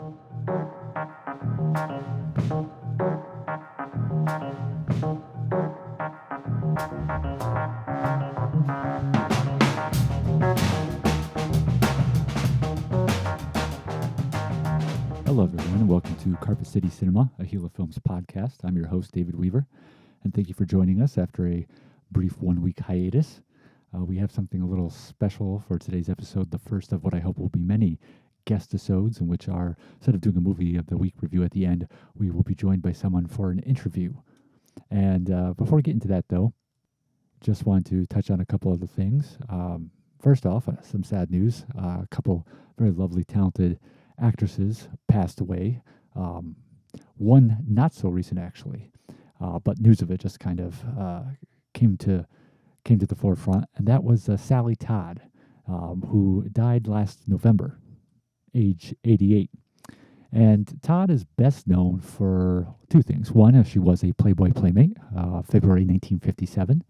Hello, everyone, and welcome to Carpet City Cinema, a Gila Films podcast. I'm your host, David Weaver, and thank you for joining us after a brief one-week hiatus. We have something a little special for today's episode, the first of what I hope will be many Guestisodes, in which instead of doing a movie of the week review at the end, we will be joined by someone for an interview. And before we get into that, though, just want to touch on a couple other things. First off, some sad news. A couple very lovely, talented actresses passed away. One not so recent, actually, but news of it just kind of came to the forefront, and that was Sally Todd, who died last November, age 88. And Todd is best known for two things. One, she was a Playboy Playmate, February 1957.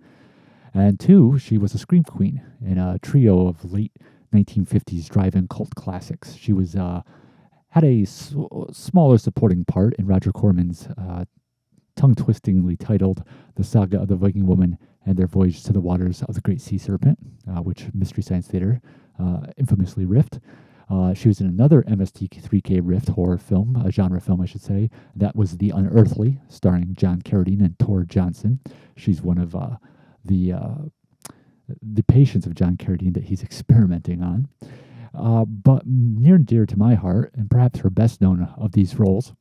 And two, she was a scream queen in a trio of late 1950s drive-in cult classics. She was had a smaller supporting part in Roger Corman's tongue-twistingly titled The Saga of the Viking Woman and Their Voyage to the Waters of the Great Sea Serpent, which Mystery Science Theater infamously riffed. She was in another MST3K riffed horror film, a genre film, I should say. That was The Unearthly, starring John Carradine and Tor Johnson. She's one of the patients of John Carradine that he's experimenting on. But near and dear to my heart, and perhaps her best known of these roles,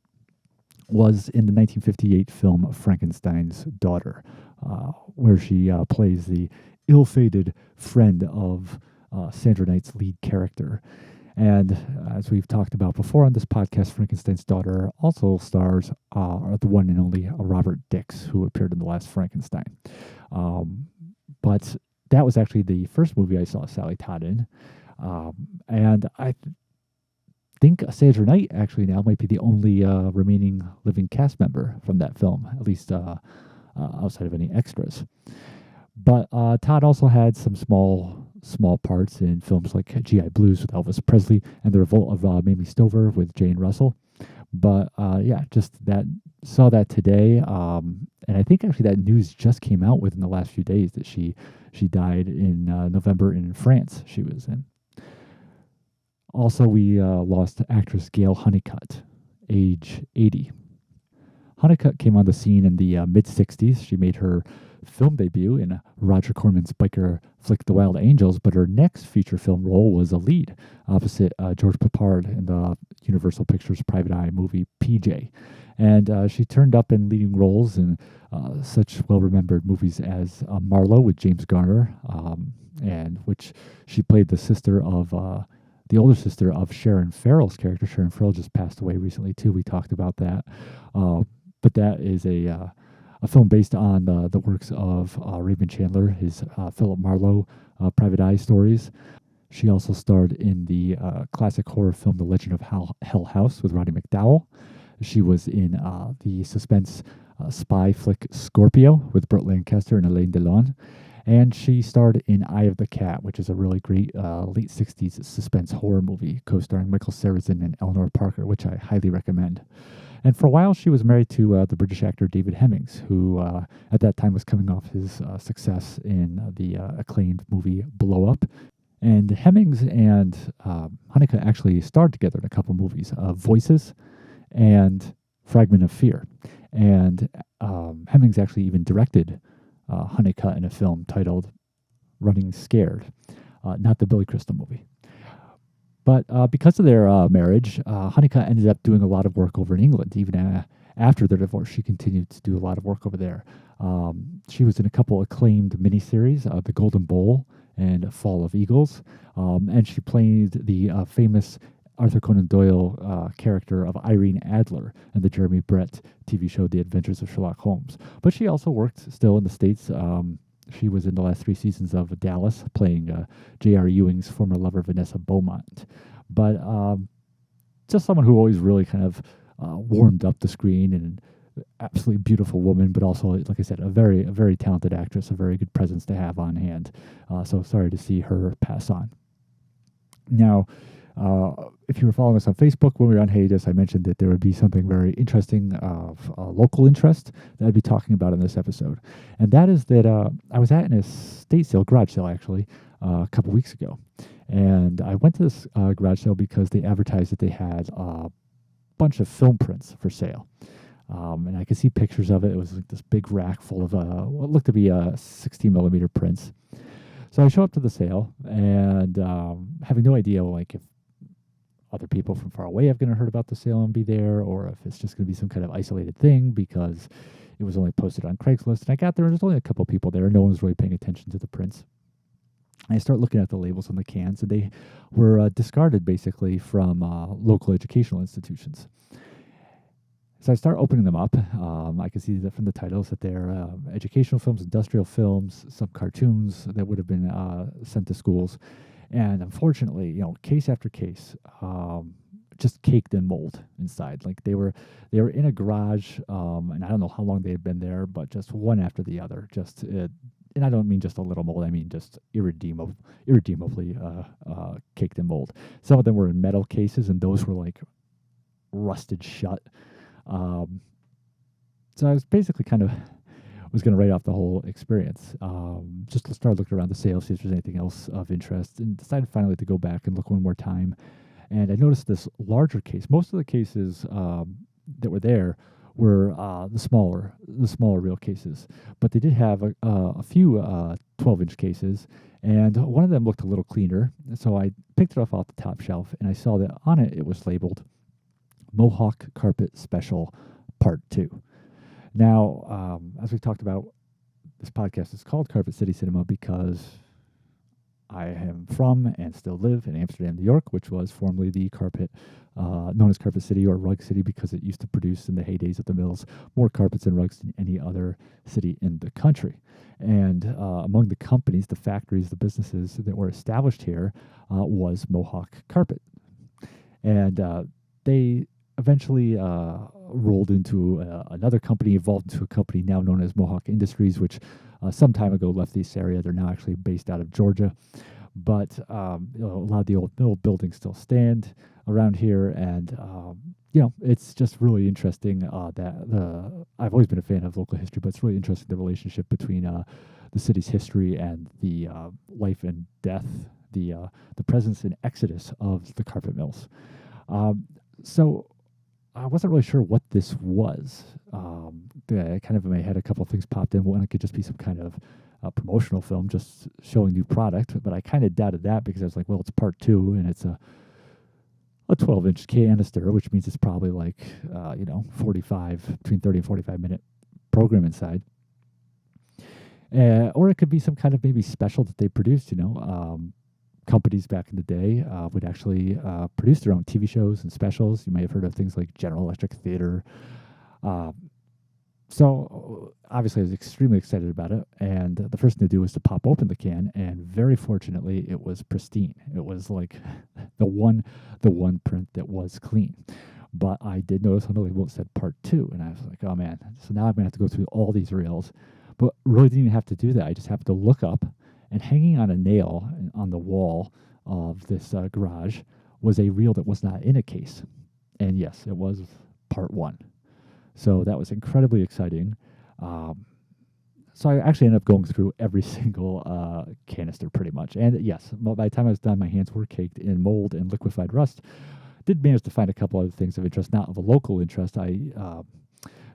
was in the 1958 film Frankenstein's Daughter, where she plays the ill-fated friend of Sandra Knight's lead character. And as we've talked about before on this podcast, Frankenstein's Daughter also stars the one and only Robert Dix, who appeared in The Last Frankenstein. But that was actually the first movie I saw Sally Todd in. And I think Sandra Knight actually now might be the only remaining living cast member from that film, at least outside of any extras. But Todd also had some small parts in films like G.I. Blues with Elvis Presley and The Revolt of Mamie Stover with Jane Russell. But saw that today, and I think actually that news just came out within the last few days that she died in November in France she was in. Also, we lost actress Gayle Hunnicutt, age 80. Hunnicutt came on the scene in the mid-'60s. She made her film debut in Roger Corman's biker flick The Wild Angels, but her next feature film role was a lead opposite George Peppard in the Universal Pictures Private Eye movie PJ. And she turned up in leading roles in such well-remembered movies as Marlowe with James Garner, and which she played the older sister of Sharon Farrell's character. Sharon Farrell just passed away recently too. We talked about that, but that is a film based on the works of Raymond Chandler, his Philip Marlowe Private Eye stories. She also starred in the classic horror film The Legend of Hell House with Roddy McDowall. She was in the suspense spy flick Scorpio with Burt Lancaster and Alain Delon. And she starred in Eye of the Cat, which is a really great late 60s suspense horror movie co-starring Michael Sarrazin and Eleanor Parker, which I highly recommend. And for a while, she was married to the British actor David Hemmings, who at that time was coming off his success in the acclaimed movie Blow Up. And Hemmings and Hunnicutt actually starred together in a couple movies, Voices and Fragment of Fear. And Hemmings actually even directed Hunnicutt in a film titled Running Scared, not the Billy Crystal movie. But because of their marriage, Hunnicutt ended up doing a lot of work over in England. Even after their divorce, she continued to do a lot of work over there. She was in a couple acclaimed miniseries, The Golden Bowl and Fall of Eagles, and she played the famous Arthur Conan Doyle character of Irene Adler in the Jeremy Brett TV show The Adventures of Sherlock Holmes. But she also worked still in the States. She was in the last 3 seasons of Dallas, playing J.R. Ewing's former lover, Vanessa Beaumont. But just someone who always really kind of warmed up the screen, and an absolutely beautiful woman, but also, like I said, a very talented actress, a very good presence to have on hand. So sorry to see her pass on. Now, If you were following us on Facebook when we were on hiatus, I mentioned that there would be something very interesting of local interest that I'd be talking about in this episode. And that is that I was at an estate sale, garage sale actually, a couple weeks ago. And I went to this garage sale because they advertised that they had a bunch of film prints for sale. And I could see pictures of it. It was like this big rack full of what looked to be 16 millimeter prints. So I show up to the sale and having no idea like if other people from far away have going to heard about the sale and be there, or if it's just going to be some kind of isolated thing because it was only posted on Craigslist. And I got there and there's only a couple people there. No one was really paying attention to the prints. I start looking at the labels on the cans, and they were discarded basically from local educational institutions. So I start opening them up. I can see that from the titles that they're educational films, industrial films, some cartoons that would have been sent to schools. And unfortunately, case after case, just caked in mold inside. Like they were in a garage, and I don't know how long they had been there, but just one after the other. And I don't mean just a little mold. I mean just irredeemably caked in mold. Some of them were in metal cases, and those were like rusted shut. So I was basically kind of was going to write off the whole experience. Just to start looking around the sale, see if there's anything else of interest, and decided finally to go back and look one more time. And I noticed this larger case. Most of the cases that were there were the smaller reel cases, but they did have a few 12-inch cases, and one of them looked a little cleaner. So I picked it off the top shelf, and I saw that on it was labeled Mohawk Carpet Special Part 2. Now, as we've talked about, this podcast is called Carpet City Cinema because I am from and still live in Amsterdam, New York, which was formerly the known as Carpet City or Rug City because it used to produce in the heydays of the mills more carpets and rugs than any other city in the country. And among the companies, the factories, the businesses that were established here was Mohawk Carpet. And they eventually rolled into another company, evolved into a company now known as Mohawk Industries, which some time ago left this area. They're now actually based out of Georgia. But a lot of the old mill buildings still stand around here. And, it's just really interesting that I've always been a fan of local history, but it's really interesting the relationship between the city's history and the life and death, the presence and exodus of the carpet mills. So I wasn't really sure what this was. Kind of in my head, a couple of things popped in. One, it could just be some kind of promotional film just showing new product, but I kind of doubted that because I was like, well, it's part 2, and it's a 12-inch canister, which means it's probably like, between 30 and 45-minute program inside. Or it could be some kind of maybe special that they produced, companies back in the day would actually produce their own TV shows and specials. You may have heard of things like General Electric Theater. So obviously I was extremely excited about it. And the first thing to do was to pop open the can. And very fortunately, it was pristine. It was like the one print that was clean. But I did notice on the label it said part 2. And I was like, oh man. So now I'm going to have to go through all these reels. But really didn't even have to do that. I just happened to look up, and hanging on a nail on the wall of this garage was a reel that was not in a case. And yes, it was part 1. So that was incredibly exciting. So I actually ended up going through every single canister pretty much. And yes, by the time I was done, my hands were caked in mold and liquefied rust. Did manage to find a couple other things of interest, not of a local interest. I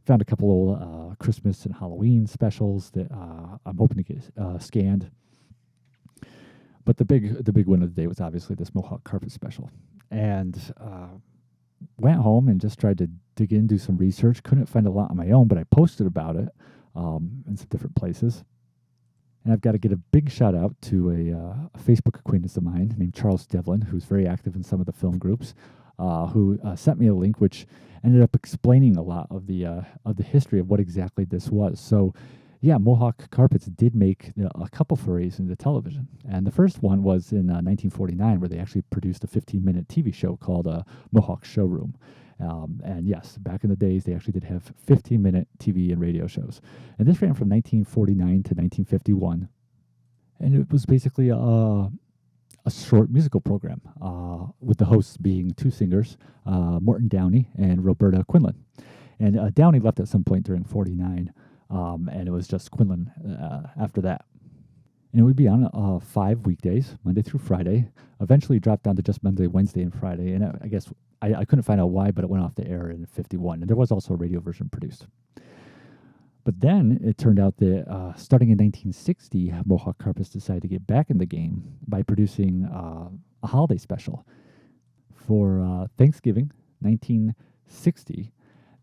found a couple of Christmas and Halloween specials that I'm hoping to get scanned. But the big win of the day was obviously this Mohawk Carpet special. And went home and just tried to dig in, do some research. Couldn't find a lot on my own, but I posted about it in some different places. And I've got to get a big shout out to a Facebook acquaintance of mine named Charles Devlin, who's very active in some of the film groups, who sent me a link which ended up explaining a lot of the history of what exactly this was. So yeah, Mohawk Carpets did make a couple forays into television. And the first one was in 1949, where they actually produced a 15-minute TV show called Mohawk Showroom. And yes, back in the days, they actually did have 15-minute TV and radio shows. And this ran from 1949 to 1951. And it was basically a a short musical program with the hosts being two singers, Morton Downey and Roberta Quinlan. And Downey left at some point during 49, and it was just Quinlan after that. And it would be on 5 weekdays, Monday through Friday. Eventually dropped down to just Monday, Wednesday, and Friday. And I guess I couldn't find out why, but it went off the air in 51. And there was also a radio version produced. But then it turned out that starting in 1960, Mohawk Carpets decided to get back in the game by producing a holiday special. For Thanksgiving 1960,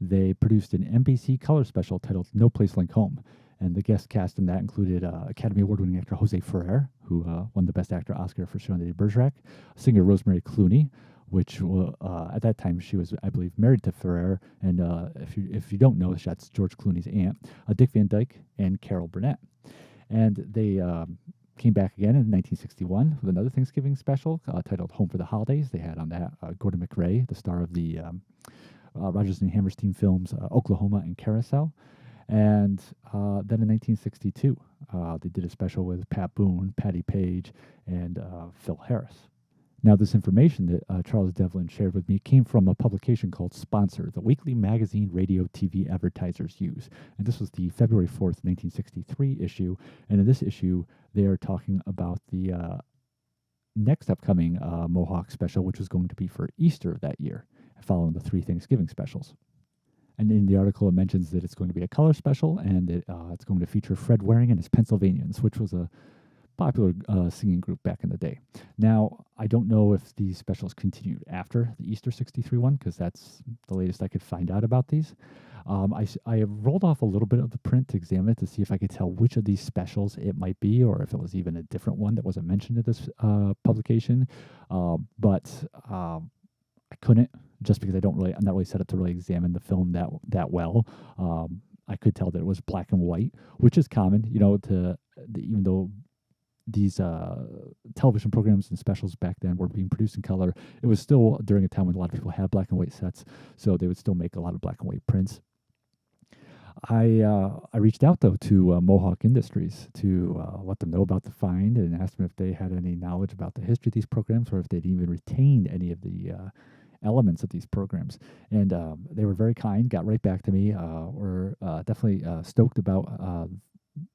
they produced an NBC color special titled No Place Like Home. And the guest cast in that included Academy Award-winning actor Jose Ferrer, who won the Best Actor Oscar for Shaun of Bergerac, singer Rosemary Clooney, which at that time she was, I believe, married to Ferrer, and if you don't know, that's George Clooney's aunt, Dick Van Dyke, and Carol Burnett. And they came back again in 1961 with another Thanksgiving special titled Home for the Holidays. They had on that Gordon McRae, the star of the Rodgers and Hammerstein films Oklahoma and Carousel. And then in 1962, they did a special with Pat Boone, Patty Page, and Phil Harris. Now, this information that Charles Devlin shared with me came from a publication called Sponsor, the weekly magazine radio TV advertisers use. And this was the February 4th, 1963 issue. And in this issue, they are talking about the next upcoming Mohawk special, which was going to be for Easter that year, following the 3 Thanksgiving specials. And in the article, it mentions that it's going to be a color special, and that it's going to feature Fred Waring and his Pennsylvanians, which was a popular singing group back in the day. Now, I don't know if these specials continued after the Easter 63 one, because that's the latest I could find out about these. I rolled off a little bit of the print to examine it to see if I could tell which of these specials it might be, or if it was even a different one that wasn't mentioned in this publication. But I couldn't, just because I'm not really set up to really examine the film that well. I could tell that it was black and white, which is common, even though these television programs and specials back then were being produced in color, it was still during a time when a lot of people had black and white sets, so they would still make a lot of black and white prints. I reached out, though, to Mohawk Industries to let them know about the find and asked them if they had any knowledge about the history of these programs, or if they'd even retained any of the elements of these programs. And they were very kind, got right back to me, were definitely stoked about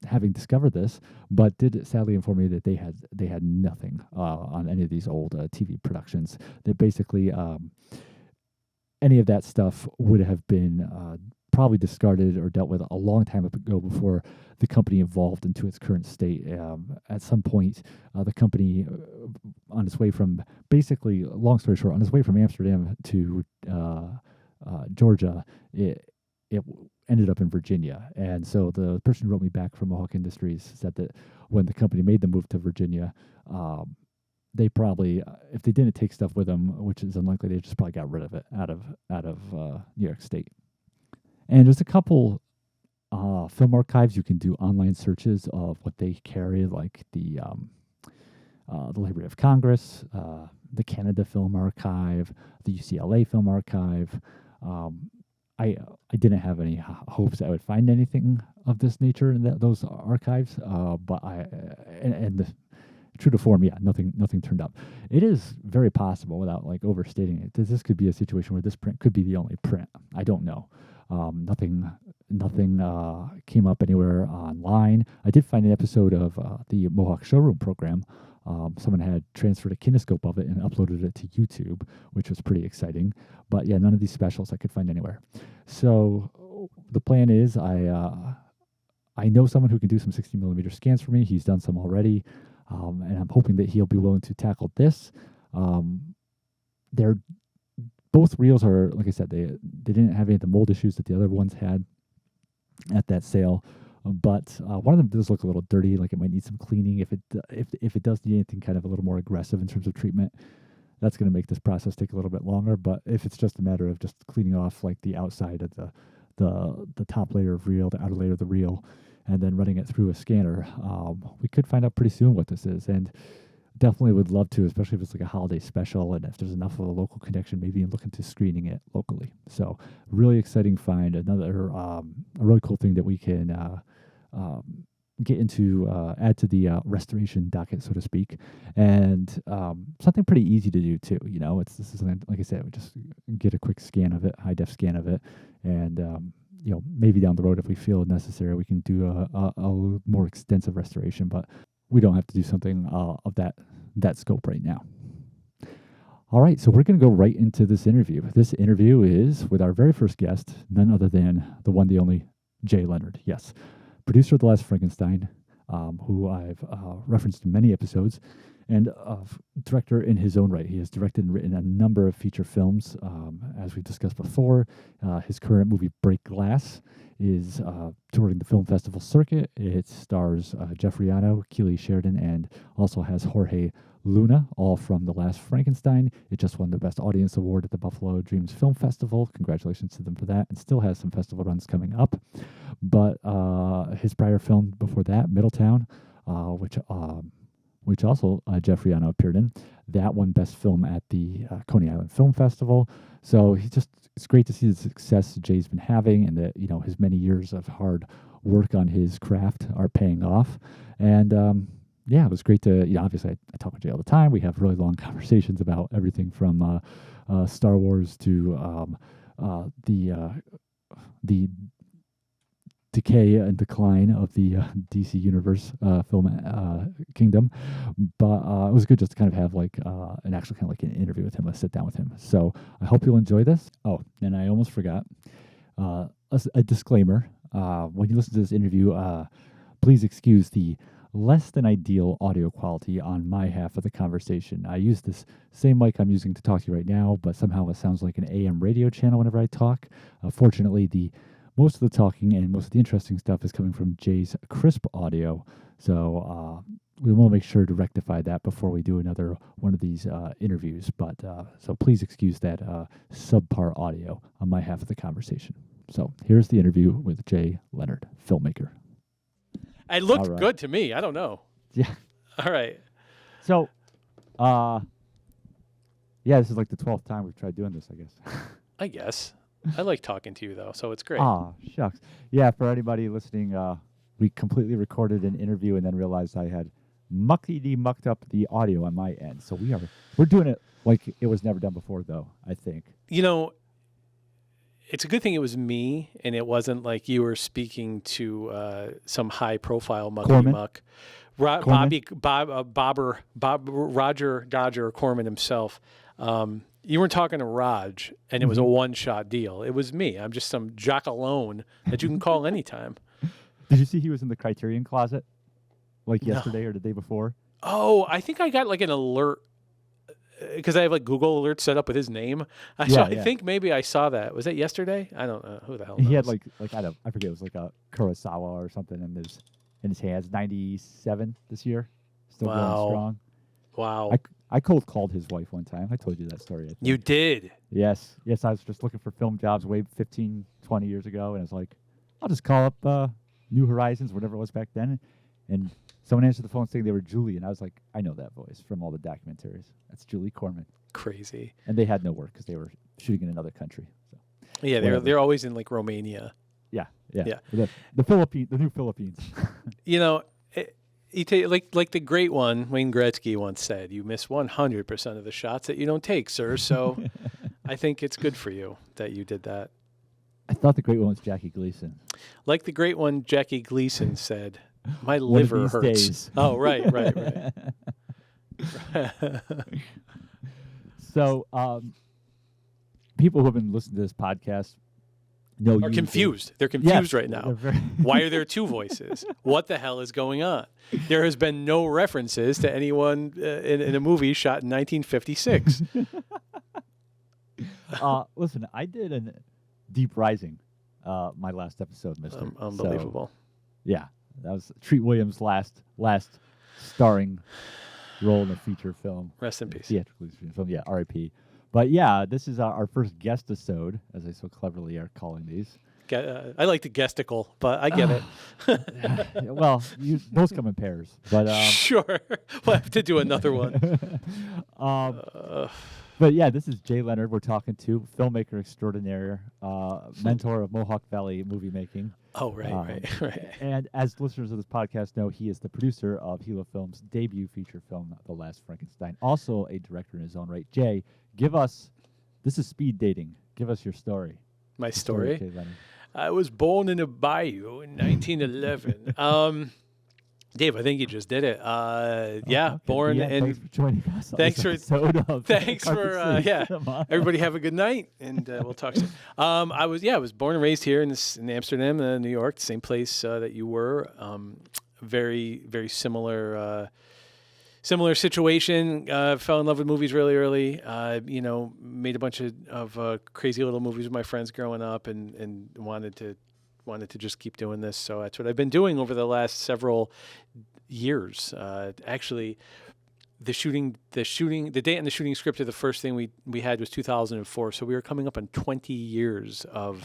having discovered this, but did sadly inform me that they had nothing on any of these old TV productions. That basically any of that stuff would have been probably discarded or dealt with a long time ago before the company evolved into its current state. At some point, the company, on its way from, basically, long story short, on its way from Amsterdam to Georgia, it ended up in Virginia. And so the person who wrote me back from Mohawk Industries said that when the company made the move to Virginia, they probably, if they didn't take stuff with them, which is unlikely, they just probably got rid of it out of New York State. And there's a couple film archives. You can do online searches of what they carry, like the Library of Congress, the Canada Film Archive, the UCLA Film Archive. I didn't have any hopes that I would find anything of this nature in those archives, but true to form, yeah, nothing turned up. It is very possible, without overstating it, that this could be a situation where this print could be the only print. I don't know. Nothing came up anywhere online. I did find an episode of the Mohawk Showroom program. Someone had transferred a kinescope of it and uploaded it to YouTube, which was pretty exciting. But yeah, none of these specials I could find anywhere. So the plan is I know someone who can do some 60mm scans for me. He's done some already, and I'm hoping that he'll be willing to tackle this. Both reels are, like I said, they didn't have any of the mold issues that the other ones had at that sale. But one of them does look a little dirty, like it might need some cleaning. If it does need anything kind of a little more aggressive in terms of treatment, that's going to make this process take a little bit longer. But if it's just a matter of just cleaning off like the outside of the top layer of reel, the outer layer of the reel, and then running it through a scanner, we could find out pretty soon what this is. And definitely would love to, especially if it's like a holiday special and if there's enough of a local connection, maybe look into screening it locally. So really exciting find. Another a really cool thing that we can get into add to the restoration docket, so to speak, and something pretty easy to do too. This is something, like I said, we just get a quick scan of it, high def scan of it, and maybe down the road, if we feel necessary, we can do a more extensive restoration, but we don't have to do something of that scope right now. All right, so we're going to go right into this interview. This interview is with our very first guest, none other than the one, the only, Jay Leonard. Yes, producer of The Last Frankenstein, who I've referenced in many episodes, and director in his own right. He has directed and written a number of feature films, as we discussed before. His current movie, Break Glass, is touring the film festival circuit. It stars Jeffrey Ano, Keely Sheridan, and also has Jorge Luna, all from The Last Frankenstein. It just won the Best Audience Award at the Buffalo Dreams Film Festival. Congratulations to them for that, and still has some festival runs coming up. But his prior film before that, Middletown, which also Jeffrey Ano appeared in, that won Best Film at the Coney Island Film Festival. So it's great to see the success Jay's been having, and that his many years of hard work on his craft are paying off. And it was great to, obviously I talk with Jay all the time. We have really long conversations about everything from Star Wars to the decay and decline of the DC Universe film kingdom. But it was good just to kind of have an actual kind of like an interview with him, a sit down with him. So I hope you'll enjoy this. Oh, and I almost forgot a disclaimer. When you listen to this interview, please excuse the less than ideal audio quality on my half of the conversation. I use this same mic I'm using to talk to you right now, but somehow it sounds like an AM radio channel whenever I talk. Fortunately, most of the talking and most of the interesting stuff is coming from Jay's crisp audio, so we will make sure to rectify that before we do another one of these interviews. But so please excuse that subpar audio on my half of the conversation. So here's the interview with Jay Leonard, filmmaker. It looked good to me. I don't know. Yeah. All right. So, this is like the 12th time we've tried doing this, I guess. I guess. I like talking to you, though, so it's great. Shucks. Yeah, for anybody listening, we completely recorded an interview and then realized I had mucked up the audio on my end. So we're doing it like it was never done before, though, I think. It's a good thing it was me, and it wasn't like you were speaking to some high-profile mucky-muck. Roger Dodger Corman himself. You weren't talking to Raj, and it was a one-shot deal. It was me. I'm just some jock alone that you can call anytime. Did you see he was in the Criterion closet, yesterday or the day before? Oh, I think I got an alert. Because I have Google alerts set up with his name. I think maybe I saw that. Was that yesterday? I don't know. Who the hell knows? He had I forget, it was like a Kurosawa or something in his hands. 97 this year. Still going strong. Wow. I cold called his wife one time. I told you that story, I think. You did? Yes. I was just looking for film jobs way 15, 20 years ago, and I was like, I'll just call up New Horizons, whatever it was back then. And someone answered the phone saying they were Julie, and I was like, I know that voice from all the documentaries. That's Julie Corman. Crazy. And they had no work because they were shooting in another country. So. Yeah, they're always in Romania. Yeah. The Philippines, the new Philippines. Like the great one, Wayne Gretzky once said, you miss 100% of the shots that you don't take, sir. So I think it's good for you that you did that. I thought the great one was Jackie Gleason. Like the great one, Jackie Gleason said, my liver hurts. Days. Oh, right. So, people who have been listening to this podcast are confused. They're confused right now. Why are there two voices? What the hell is going on? There has been no references to anyone in a movie shot in 1956. Listen, I did a Deep Rising, my last episode, mister. Unbelievable. So, yeah. That was Treat Williams' last starring role in a feature film. Rest in peace. Theatrical film, yeah, R.I.P. But yeah, this is our first Guestisode, as I so cleverly are calling these. I like the guesticle, but I get it. Well, those come in pairs. But sure. We'll have to do another one. But But yeah, this is Jay Leonard we're talking to, filmmaker extraordinaire, mentor of Mohawk Valley movie making. Oh, right. And as listeners of this podcast know, he is the producer of Gila Films' debut feature film, The Last Frankenstein. Also a director in his own right. Jay, this is speed dating. Give us your story. My story? Jay Leonard. I was born in a bayou in 1911. Dave, I think you just did it. Okay. Born in. Thanks for joining us. Thanks for Everybody have a good night, and we'll talk soon. I was born and raised here in Amsterdam, New York, the same place that you were. Very, very similar situation. Fell in love with movies really early. Made a bunch of crazy little movies with my friends growing up, and wanted to just keep doing this. So that's what I've been doing over the last several years. Actually, the date and the shooting script of the first thing we had was 2004. So we were coming up on 20 years of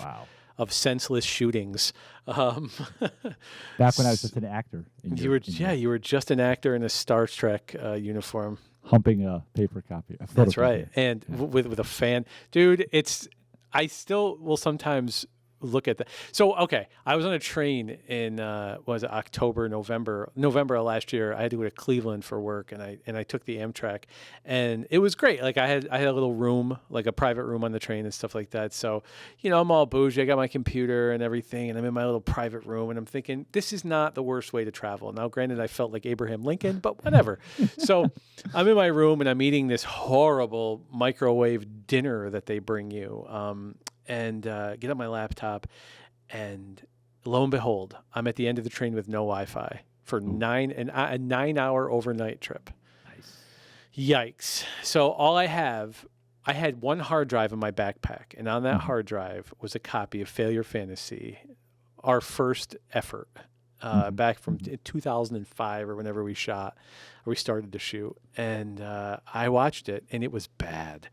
senseless shootings. Back when I was just an actor. You were just an actor in a Star Trek uniform. Humping a paper copy. That's right. And with a fan. Dude, I still will sometimes look at that. So, okay, I was on a train in November of last year. I had to go to Cleveland for work, and I took the Amtrak, and it was great. Like I had a little room, like a private room on the train and stuff like that. So, I'm all bougie. I got my computer and everything, and I'm in my little private room, and I'm thinking, this is not the worst way to travel. Now, granted, I felt like Abraham Lincoln, but whatever. So I'm in my room, and I'm eating this horrible microwave dinner that they bring you. And get on my laptop, and lo and behold, I'm at the end of the train with no Wi-Fi for a 9-hour overnight trip. Nice. Yikes. So I had one hard drive in my backpack, and on that hard drive was a copy of Failure Fantasy, our first effort, back from 2005 or whenever we started to shoot. And I watched it, and it was bad.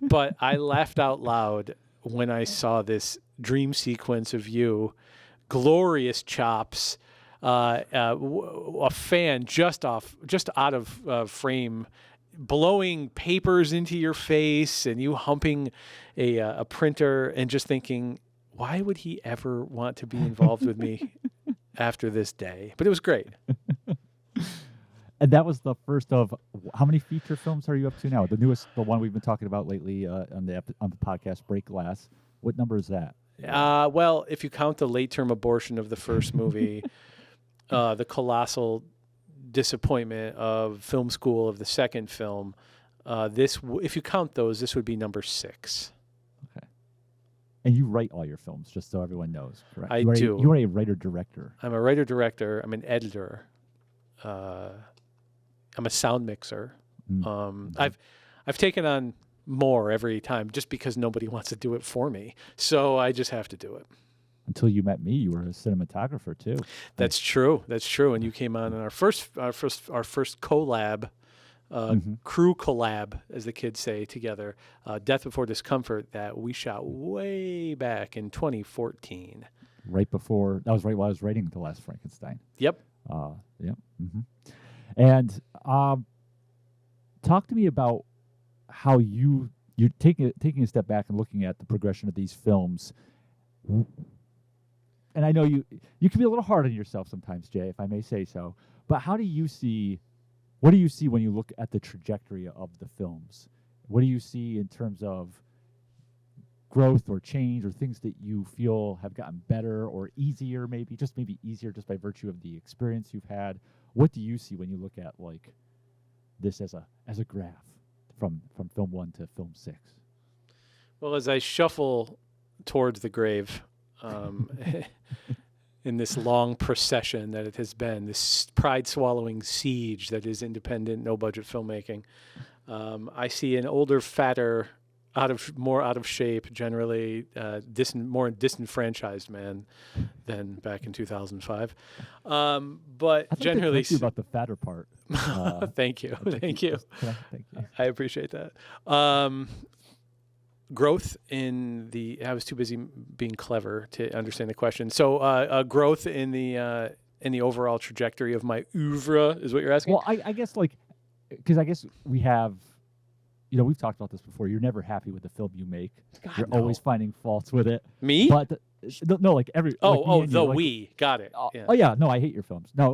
But I laughed out loud when I saw this dream sequence of you, glorious chops, a fan just out of frame, blowing papers into your face, and you humping a printer, and just thinking, why would he ever want to be involved with me after this day? But it was great. And that was the first of how many feature films are you up to now? The newest, the one we've been talking about lately on the podcast, Break Glass. What number is that? Well, if you count the late-term abortion of the first movie, the colossal disappointment of film school of the second film, if you count those, this would be number 6. Okay. And you write all your films, just so everyone knows, correct? I do. You are a writer-director. I'm a writer-director. I'm an editor. I'm a sound mixer. I've taken on more every time just because nobody wants to do it for me. So I just have to do it. Until you met me, you were a cinematographer too. That's true. And you came on in our first collab, crew collab, as the kids say, together, Death Before Discomfort, that we shot way back in 2014. That was right while I was writing The Last Frankenstein. Yep. And talk to me about how you're taking a step back and looking at the progression of these films. And I know you can be a little hard on yourself sometimes, Jay, if I may say so. But what do you see when you look at the trajectory of the films? What do you see in terms of growth or change or things that you feel have gotten better or easier, maybe easier just by virtue of the experience you've had? What do you see when you look at like this as a graph from film 1 to film 6? Well, as I shuffle towards the grave, in this long procession that it has been, this pride-swallowing siege that is independent, no-budget filmmaking, I see an older, fatter, more out of shape, generally more disenfranchised man than back in 2005. But generally, about the fatter part. Thank you. Thank you. I appreciate that. Growth in I was too busy being clever to understand the question. So growth in the overall trajectory of my oeuvre is what you're asking? Well, I guess because I guess we have we've talked about this before. You're never happy with the film you make. God, you're no. always finding faults with it. Me? But no, like every. Like the like, we got it. Oh Yeah. yeah, no, I hate your films. No,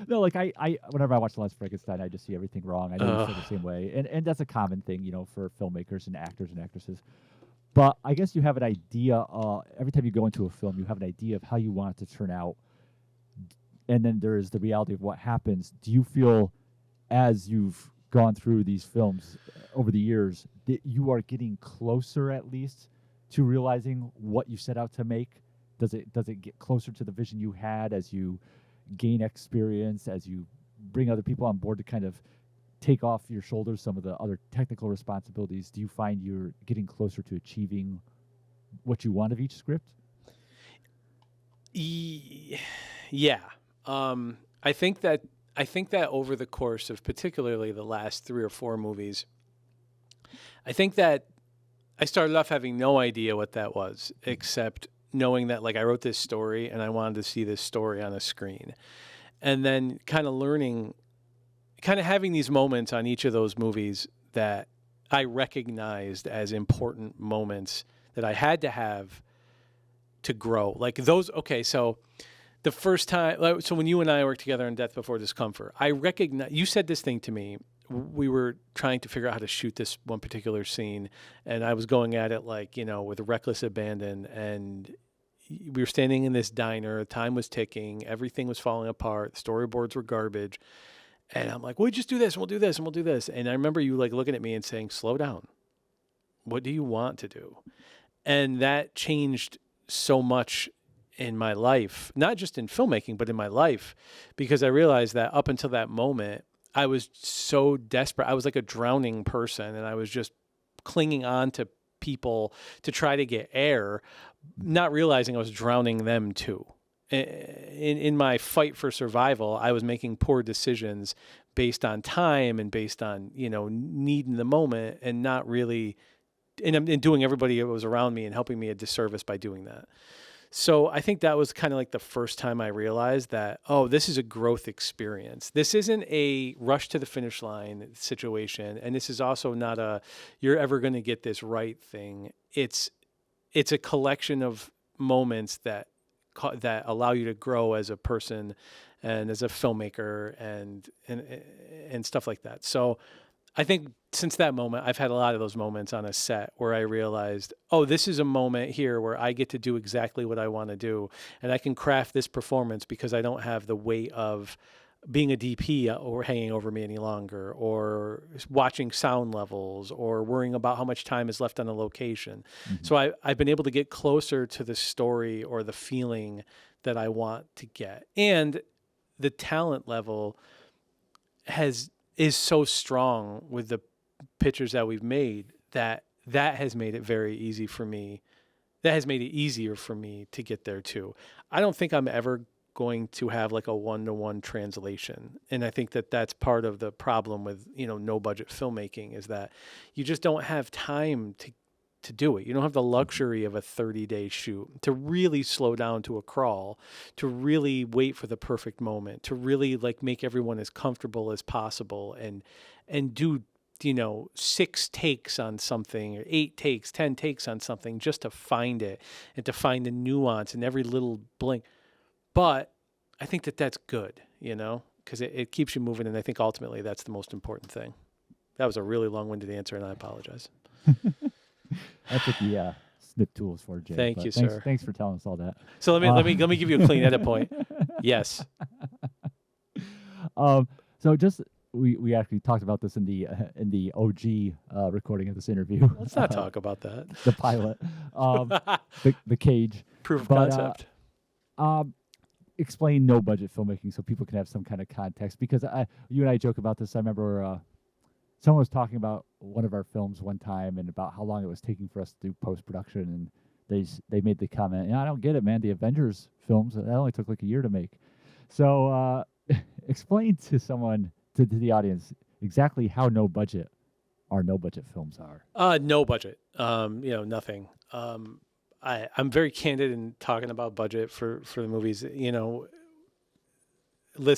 no. Like I, whenever I watch *Last Frankenstein*, I just see everything wrong. I know you feel the same way, and that's a common thing, for filmmakers and actors and actresses. But I guess you have an idea. Every time you go into a film, you have an idea of how you want it to turn out, and then there is the reality of what happens. Do you feel, as you've gone through these films over the years, that you are getting closer, at least, to realizing what you set out to make? Does it get closer to the vision you had as you gain experience, as you bring other people on board to kind of take off your shoulders some of the other technical responsibilities? Do you find you're getting closer to achieving what you want of each script? Yeah. I think that over the course of particularly the last 3 or 4 movies, I think that I started off having no idea what that was, except knowing that, like, I wrote this story and I wanted to see this story on a screen. And then kind of learning, kind of having these moments on each of those movies that I recognized as important moments that I had to have to grow. Like those, okay, so the first time, so when you and I worked together on Death Before Discomfort, I recognize, you said this thing to me. We were trying to figure out how to shoot this one particular scene, and I was going at it like, with reckless abandon, and we were standing in this diner, time was ticking, everything was falling apart, the storyboards were garbage, and I'm like, we'll just do this, and we'll do this, and we'll do this. And I remember you like looking at me and saying, slow down. What do you want to do? And that changed so much in my life, not just in filmmaking, but in my life, because I realized that up until that moment, I was so desperate. I was like a drowning person, and I was just clinging on to people to try to get air, not realizing I was drowning them too. In my fight for survival, I was making poor decisions based on time and based on, need in the moment, and not really, and doing everybody that was around me and helping me a disservice by doing that. So I think that was kind of like the first time I realized that, oh, this is a growth experience. This isn't a rush to the finish line situation. And this is also not a, you're ever going to get this right thing. It's a collection of moments that allow you to grow as a person and as a filmmaker and stuff like that. So I think since that moment, I've had a lot of those moments on a set where I realized, oh, this is a moment here where I get to do exactly what I want to do. And I can craft this performance because I don't have the weight of being a DP or hanging over me any longer, or watching sound levels, or worrying about how much time is left on a location. Mm-hmm. So I've been able to get closer to the story or the feeling that I want to get. And the talent level is so strong with the pictures that we've made that has made it very easy for me. That has made it easier for me to get there too. I don't think I'm ever going to have like a one-to-one translation. And I think that that's part of the problem with, no budget filmmaking, is that you just don't have time to do it. You don't have the luxury of a 30-day shoot to really slow down to a crawl, to really wait for the perfect moment, to really like make everyone as comfortable as possible and do, 6 takes on something, or 8 takes, 10 takes on something, just to find it and to find the nuance in every little blink. But I think that that's good, because it keeps you moving. And I think ultimately that's the most important thing. That was a really long-winded answer, and I apologize. That's what the snip tool is for, Jay. Thank you, sir. Thanks for telling us all that. So let me give you a clean edit point. Yes. So just we actually talked about this in the OG recording of this interview. Let's not talk about that. The pilot, the cage. Proof of concept. Explain no budget filmmaking so people can have some kind of context, because you and I joke about this. I remember someone was talking about one of our films one time and about how long it was taking for us to do post-production, and they made the comment, I don't get it, man. The Avengers films, that only took like a year to make. So explain to someone, to the audience, exactly how no budget films are. No budget. Nothing. I'm very candid in talking about budget for the movies.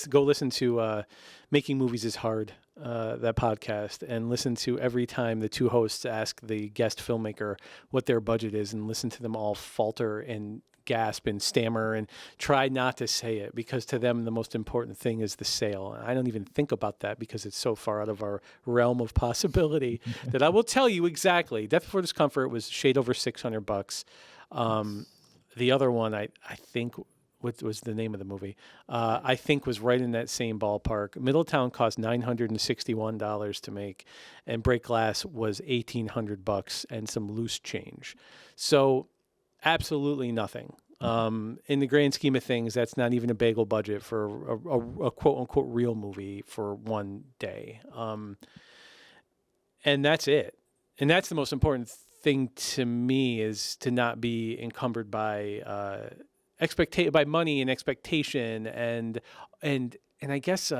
go listen to Making Movies is Hard, that podcast, and listen to every time the two hosts ask the guest filmmaker what their budget is, and listen to them all falter and gasp and stammer and try not to say it, because to them the most important thing is the sale. And I don't even think about that because it's so far out of our realm of possibility that I will tell you exactly. Death Before Discomfort was shade over $600. The other one, I think, what was the name of the movie? I think was right in that same ballpark. Middletown cost $961 to make, and Break Glass was $1,800 and some loose change. So absolutely nothing. In the grand scheme of things, that's not even a bagel budget for a quote unquote real movie for one day. And that's it. And that's the most important thing to me, is to not be encumbered by by money and expectation and I guess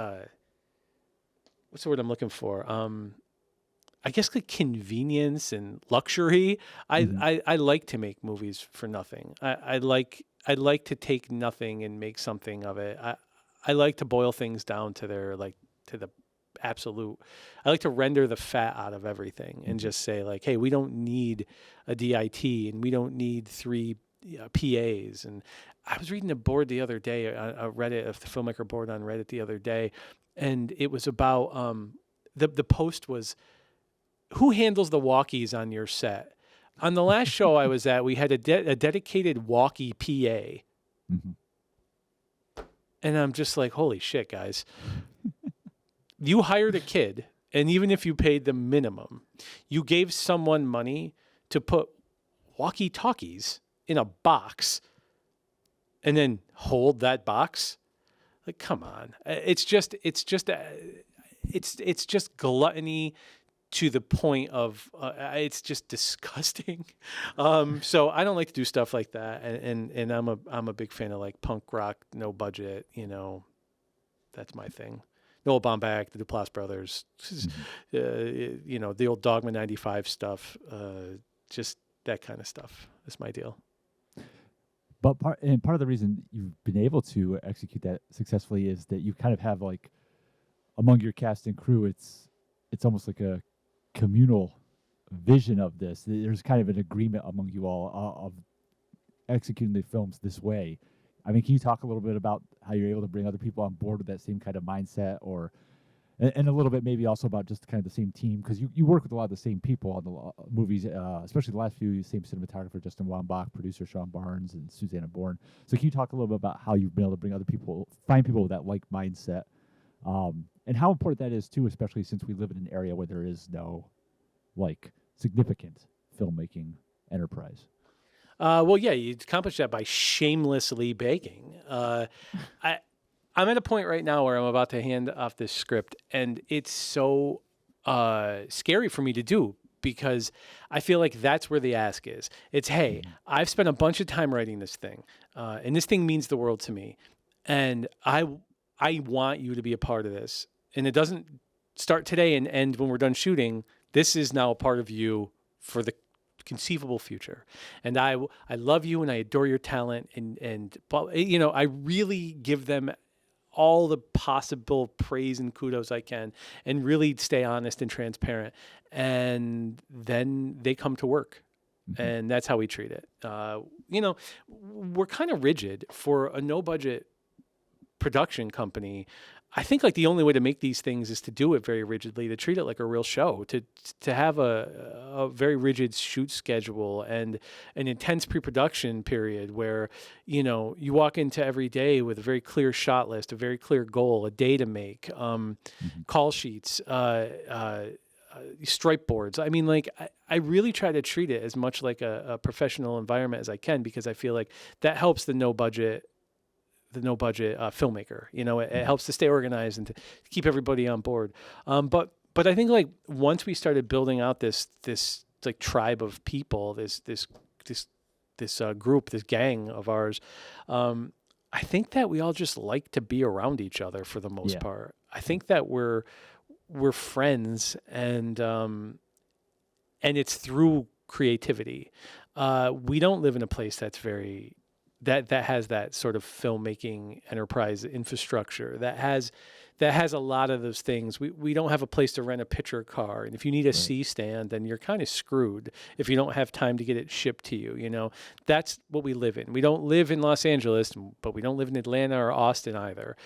what's the word I'm looking for? I guess like convenience and luxury. I like to make movies for nothing. I like to take nothing and make something of it. I like to boil things down to the absolute. I like to render the fat out of everything and just say like, hey, we don't need a DIT and we don't need 3 PAs. And I was reading a board the other day, a filmmaker board on Reddit the other day, and it was about the post was, who handles the walkies on your set? On the last show I was at, we had a dedicated walkie PA. And I'm just like, holy shit, guys. You hired a kid, and even if you paid the minimum, you gave someone money to put walkie-talkies in a box and then hold that box. Like, come on. It's just gluttony to the point of it's just disgusting. So I don't like to do stuff like that, and I'm a big fan of like punk rock, no budget. That's my thing. Noah Baumbach, the Duplass brothers, the old Dogma '95 stuff, just that kind of stuff. That's my deal. But part of the reason you've been able to execute that successfully is that you kind of have like, among your cast and crew, it's almost like a communal vision of this. There's kind of an agreement among you all of executing the films this way. I mean, can you talk a little bit about how you're able to bring other people on board with that same kind of mindset, and a little bit maybe also about just kind of the same team, because you work with a lot of the same people on the movies, especially the last few, same cinematographer Justin Wambach, producer Sean Barnes, and Susanna Bourne. So can you talk a little bit about how you've been able to bring other people, find people with that like mindset, and how important that is too, especially since we live in an area where there is no like significant filmmaking enterprise? Well, yeah, you accomplish that by shamelessly begging. I'm at a point right now where I'm about to hand off this script, and it's so scary for me to do, because I feel like that's where the ask is. It's, hey, I've spent a bunch of time writing this thing, and this thing means the world to me, and I want you to be a part of this. And it doesn't start today and end when we're done shooting. This is now a part of you for the conceivable future. And I love you and I adore your talent, and I really give them all the possible praise and kudos I can, and really stay honest and transparent. And then they come to work. And that's how we treat it. We're kind of rigid for a no budget production company. I think like the only way to make these things is to do it very rigidly, to treat it like a real show, to have a very rigid shoot schedule and an intense pre-production period where, you walk into every day with a very clear shot list, a very clear goal, a day to make, call sheets, stripe boards. I mean, like I really try to treat it as much like a professional environment as I can, because I feel like that helps the no budget filmmaker. It helps to stay organized and to keep everybody on board. But I think like once we started building out this like tribe of people, this group, this gang of ours, I think that we all just like to be around each other for the most part. I think that we're friends, and it's through creativity. We don't live in a place that's very that has that sort of filmmaking enterprise infrastructure that has a lot of those things. We don't have a place to rent a picture car, and if you need a C stand, then you're kind of screwed if you don't have time to get it shipped to you. You know, that's what we live in. We don't live in Los Angeles, but we don't live in Atlanta or Austin either.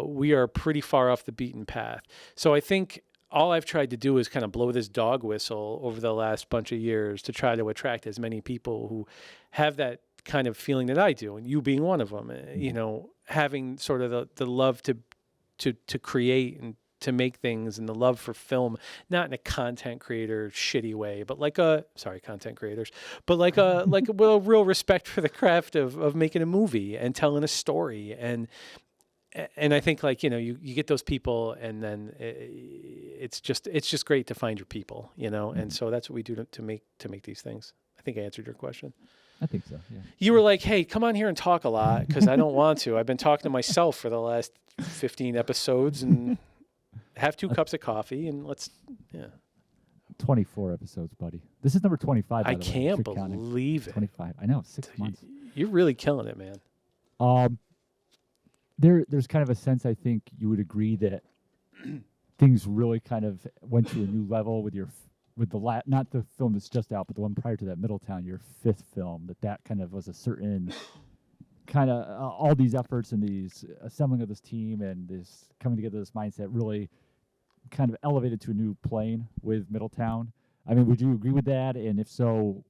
We are pretty far off the beaten path. So I think all I've tried to do is kind of blow this dog whistle over the last bunch of years to try to attract as many people who have that kind of feeling that I do, and you being one of them. You know, having sort of the love to create and to make things, and the love for film, not in a content creator shitty way, but like content creators, but like a real respect for the craft of making a movie and telling a story. And I think, like, you know, you get those people, and then it's just great to find your people, you know. And so that's what we do to make these things. I think I answered your question. I think so, yeah. You were like, hey, come on here and talk a lot, because I don't want to. I've been talking to myself for the last 15 episodes, and have 2 cups of coffee, and let's, 24 episodes, buddy. This is number 25, by I the way. can't believe it. 25. I know, 6 months. You're really killing it, man. There's kind of a sense, I think you would agree, that things really kind of went to a new level with not the film that's just out, but the one prior to that, Middletown, your 5th film, that kind of was a certain kind of all these efforts and these assembling of this team and this coming together, this mindset really kind of elevated to a new plane with Middletown. I mean, would you agree with that? And if so,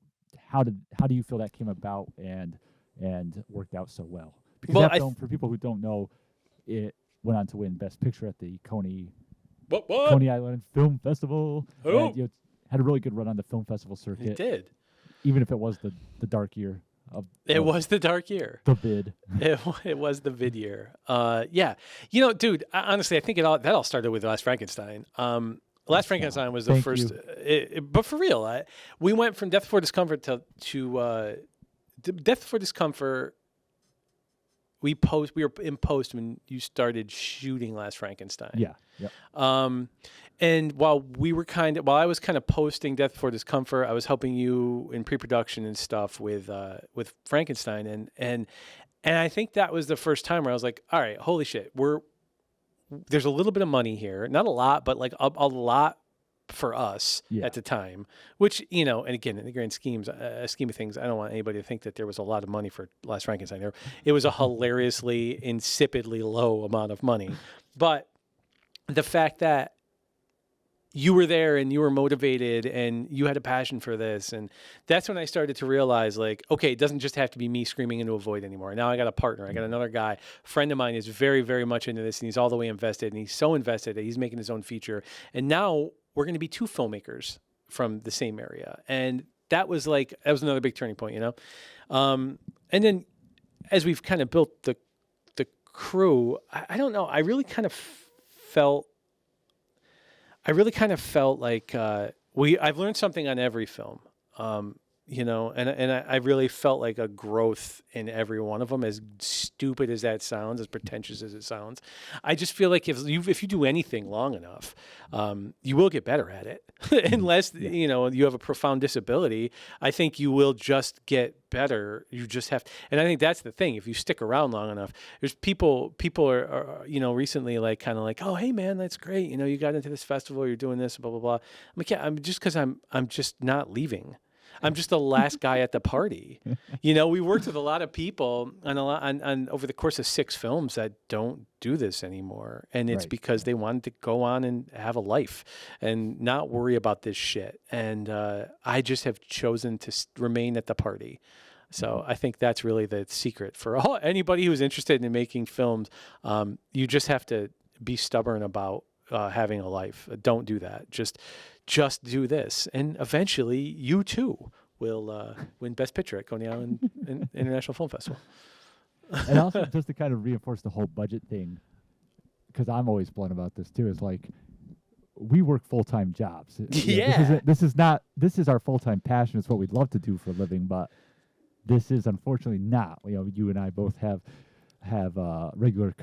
how do you feel that came about and worked out so well? Because that film, for people who don't know, it went on to win Best Picture at the Coney Island Film Festival. Oh. And, had a really good run on the film festival circuit. It did. Even if it was the dark year. It was the dark year. The vid. It was the vid year. Yeah. You know, dude, honestly, I think that all started with Last Frankenstein. Last Frankenstein was the first. But for real, we went from Death Before Discomfort to Death Before Discomfort. We were in post when you started shooting Last Frankenstein. Yeah. Yep. And while I was kind of posting Death Before Discomfort, I was helping you in pre-production and stuff with Frankenstein, and I think that was the first time where I was like, all right, holy shit, there's a little bit of money here, not a lot, but like a lot for us at the time, which, you know, and again, in the grand scheme of things, I don't want anybody to think that there was a lot of money for Last Frankenstein. It was a hilariously, insipidly low amount of money, but the fact that you were there and you were motivated and you had a passion for this. And that's when I started to realize, like, okay, it doesn't just have to be me screaming into a void anymore. Now I got a partner. I got another guy. Friend of mine is very, very much into this, and he's all the way invested, and he's so invested that he's making his own feature. And now we're going to be 2 filmmakers from the same area. And that was another big turning point, you know? And then as we've kind of built the crew, I don't know, I really kind of felt like I've learned something on every film, you know, and I really felt like a growth in every one of them, as stupid as that sounds, as pretentious as it sounds. I just feel like if you do anything long enough, you will get better at it. Unless, you know, you have a profound disability, I think you will just get better. You just have to, and I think that's the thing. If you stick around long enough, there's people are you know, recently, like, kind of like, oh, hey man, that's great. You know, you got into this festival, you're doing this, blah, blah, blah. I'm like, yeah, I'm just not leaving. I'm just the last guy at the party. You know, we worked with a lot of people on over the course of 6 films that don't do this anymore. And it's because they wanted to go on and have a life and not worry about this shit. And I just have chosen to remain at the party. So I think that's really the secret for anybody who's interested in making films. You just have to be stubborn about having a life. Don't do that. Just do this, and eventually you too will win Best Picture at Coney Island International Film Festival. And also, just to kind of reinforce the whole budget thing, because I'm always blunt about this too, is like, we work full-time jobs. This is our full-time passion. It's what we'd love to do for a living, but this is unfortunately not. You know, you and I both have regular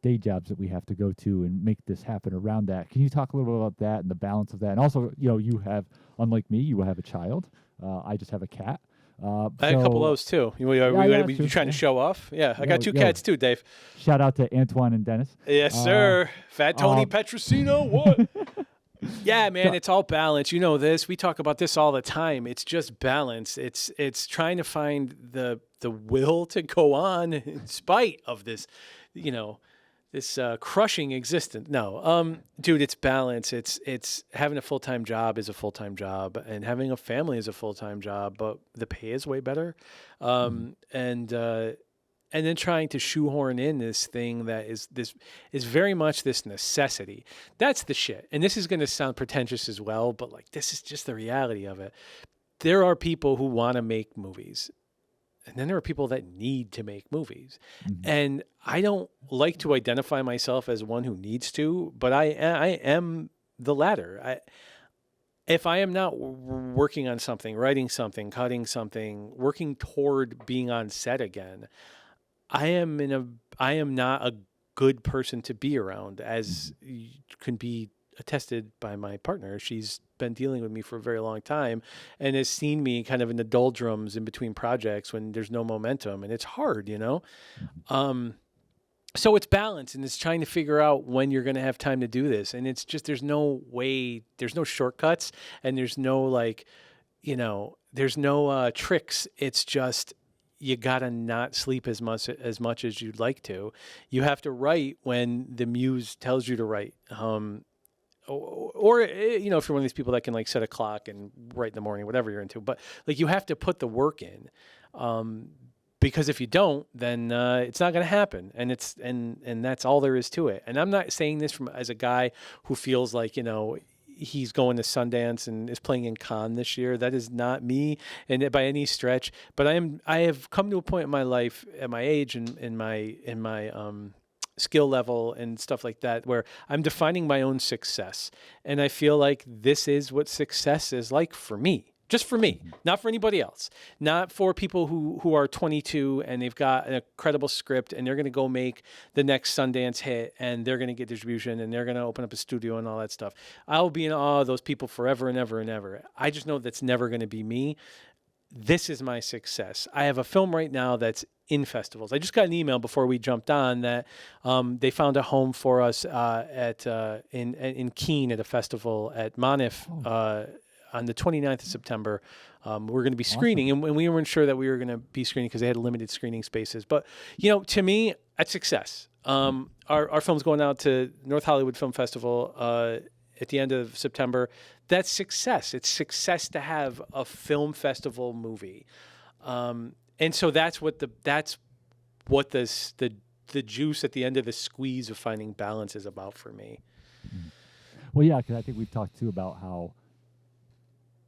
day jobs that we have to go to and make this happen around that. Can you talk a little bit about that and the balance of that? And also, you know, you have, unlike me, you have a child. I just have a cat. I had a couple of those too. You trying to show off? Yeah, I got 2 cats too, Dave. Shout out to Antoine and Dennis. Yes, sir. Fat Tony Petrosino, what? Yeah, man, it's all balance. You know this. We talk about this all the time. It's just balance. It's trying to find the will to go on in spite of this, this crushing existence. No, dude, it's balance. It's having a full-time job is a full-time job, and having a family is a full-time job, but the pay is way better. And then trying to shoehorn in this thing that is very much this necessity. That's the shit. And this is going to sound pretentious as well, but like this is just the reality of it. There are people who want to make movies. And then there are people that need to make movies. And I don't like to identify myself as one who needs to, but I am the latter. If I am not working on something, writing something, cutting something, working toward being on set again, I am not a good person to be around, as can be attested by my partner. She's been dealing with me for a very long time and has seen me kind of in the doldrums in between projects when there's no momentum, and it's hard, So it's balance, and it's trying to figure out when you're going to have time to do this. And it's just, there's no shortcuts, and there's no there's no tricks. It's just, you gotta not sleep as much as you'd like to. You have to write when the muse tells you to write. Or if you're one of these people that can like set a clock and write in the morning, whatever you're into, but like you have to put the work in, because if you don't, then it's not going to happen, and that's all there is to it. And I'm not saying this as a guy who feels like he's going to Sundance and is playing in Cannes this year. That is not me, and by any stretch. But I have come to a point in my life, at my age, and in my skill level and stuff like that, where I'm defining my own success, and I feel like this is what success is like for me. Just for me, not for anybody else, not for people who are 22 and they've got an incredible script and they're going to go make the next Sundance hit and they're going to get distribution and they're going to open up a studio and all that stuff. I'll be in awe of those people forever and ever and ever. I just know that's never going to be me. This is my success. I have a film right now that's in festivals. I just got an email before we jumped on that they found a home for us in Keene at a festival at Monif. On the 29th of September, we're going to be screening, and we weren't sure that we were going to be screening because they had limited screening spaces. But, to me, that's success. Our film's going out to North Hollywood Film Festival at the end of September. That's success. It's success to have a film festival movie. And so that's what the juice at the end of the squeeze of finding balance is about for me. Well, yeah, because I think we've talked, too, about how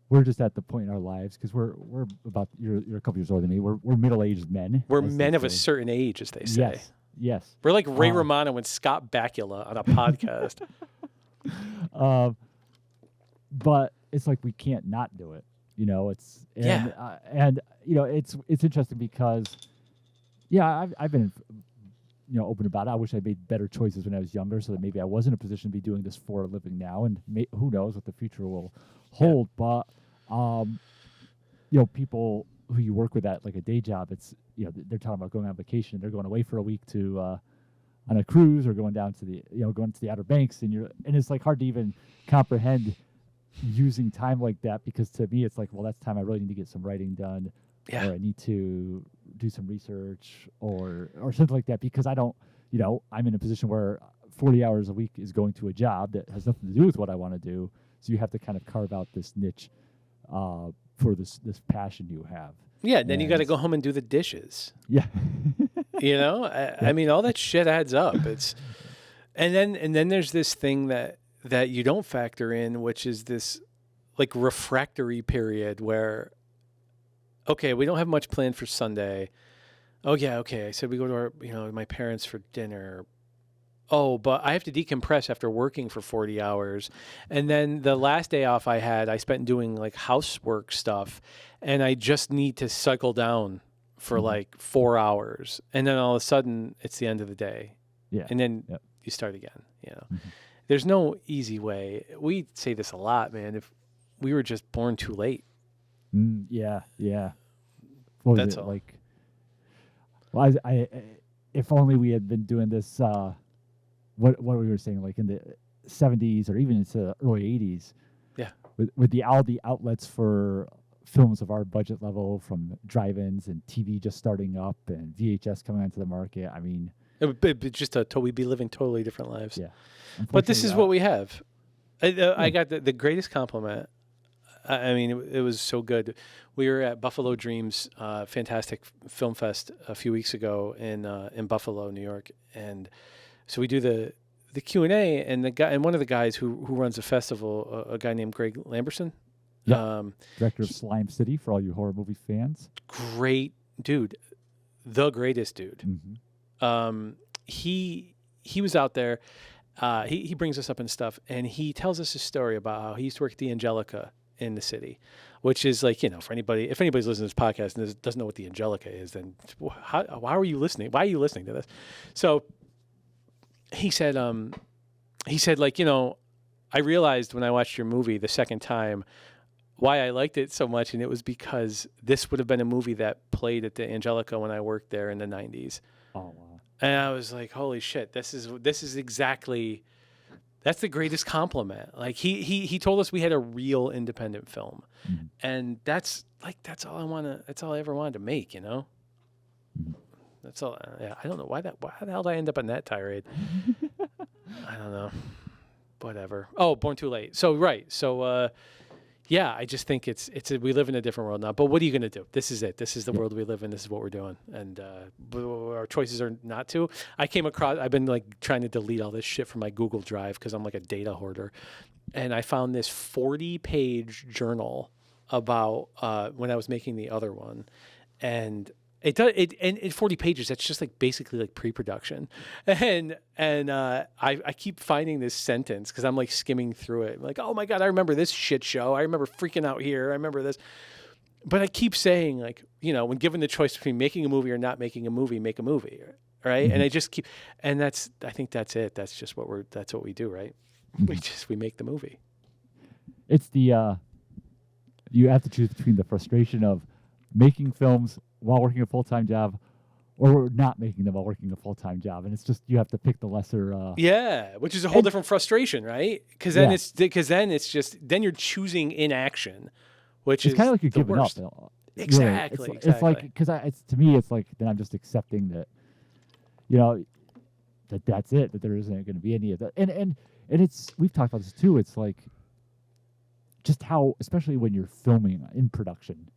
we're just at the point in our lives, because we're about, you're a couple years older than me. We're middle-aged men. We're men of a certain age, as they say. Yes. We're like Ray Romano and Scott Bakula on a podcast. But it's like we can't not do it. It's interesting because, I've been open about it. I wish I made better choices when I was younger, so that maybe I was in a position to be doing this for a living now, and who knows what the future will hold. But people who you work with at like a day job, it's they're talking about going on vacation. They're going away for a week to on a cruise, or going down to the Outer Banks, and it's like hard to even comprehend using time like that, because to me it's like, well, that's time I really need to get some writing done, or I need to do some research or something like that, because I don't, I'm in a position where 40 hours a week is going to a job that has nothing to do with what I want to do. So you have to kind of carve out this niche for this passion you have. Yeah, then you got to go home and do the dishes. Yeah. I mean, all that shit adds up. And then there's this thing that you don't factor in, which is this like refractory period where, okay, we don't have much planned for Sunday. Oh yeah, okay. I said we go to our, my parents for dinner. Oh, but I have to decompress after working for 40 hours. And then the last day off I had, I spent doing like housework stuff, and I just need to cycle down for like 4 hours. And then all of a sudden it's the end of the day. Yeah. And then you start again, There's no easy way. We say this a lot, man. If we were just born too late. Yeah. what was That's it all. like? Well, if only we had been doing this. What we were saying, like in the 70s or even into the early 80s. Yeah. With all the outlets for films of our budget level, from drive-ins and TV just starting up and VHS coming onto the market. I mean, We'd be living totally different lives. yeah. But this is what we have. I got the greatest compliment. I mean, it was so good. We were at Buffalo Dreams, fantastic film fest a few weeks ago in Buffalo, New York, and so we do the Q&A, and one of the guys who runs the festival, a guy named Greg Lamberson. Yeah. Director of Slime City for all you horror movie fans. Great dude. The greatest dude. Mm-hmm. He was out there. He brings us up and stuff, and he tells us a story about how he used to work at the Angelica in the city, which is like, for anybody, if anybody's listening to this podcast and doesn't know what the Angelica is, then why are you listening? Why are you listening to this? So he said, like, I realized when I watched your movie the second time why I liked it so much, and it was because this would have been a movie that played at the Angelica when I worked there in the 90s. Oh, wow. And I was like, holy shit, this is exactly, that's the greatest compliment. Like he told us we had a real independent film. Mm-hmm. And that's all I ever wanted to make, Mm-hmm. That's all. Yeah. I don't know why the hell did I end up on that tirade? I don't know. Whatever. Oh, Born Too Late. So, right. So, yeah, I just think we live in a different world now. But what are you going to do? This is it. This is the world we live in. This is what we're doing. And our choices are not to. I've been like trying to delete all this shit from my Google Drive because I'm like a data hoarder. And I found this 40-page journal about when I was making the other one. And in 40 pages, that's just like basically like pre-production. And I keep finding this sentence because I'm like skimming through it. I'm like, oh my God, I remember this shit show. I remember freaking out here. I remember this. But I keep saying, like, when given the choice between making a movie or not making a movie, make a movie. Right. Mm-hmm. And I just keep, and I think that's it. That's just that's what we do. Right. We make the movie. It's you have to choose between the frustration of making films while working a full-time job or not making them while working a full-time job. And it's just, you have to pick the lesser. Which is a whole different frustration, right? Because then then you're choosing inaction, which is kind of like you're giving worst. up. Exactly. It's like, because to me, it's like, then I'm just accepting that, that's it, that there isn't going to be any of that. And we've talked about this too. It's like just how, especially when you're filming in production,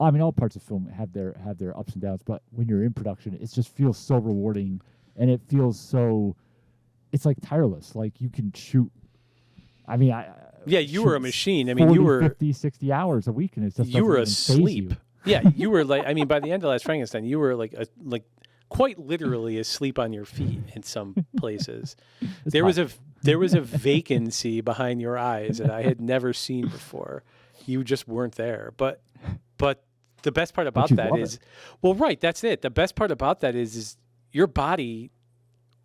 I mean, all parts of film have their ups and downs, but when you're in production, it just feels so rewarding, and it feels so, it's like tireless. Like you can shoot. I mean, you were a machine. I mean, 40, you were 50, 60 hours a week, and it's just you were asleep. You. Yeah, you were like, I mean, by the end of Last Frankenstein, you were like quite literally asleep on your feet in some places. There was a vacancy behind your eyes that I had never seen before. You just weren't there, but the best part about that is, well, right, that's it. The best part about that is your body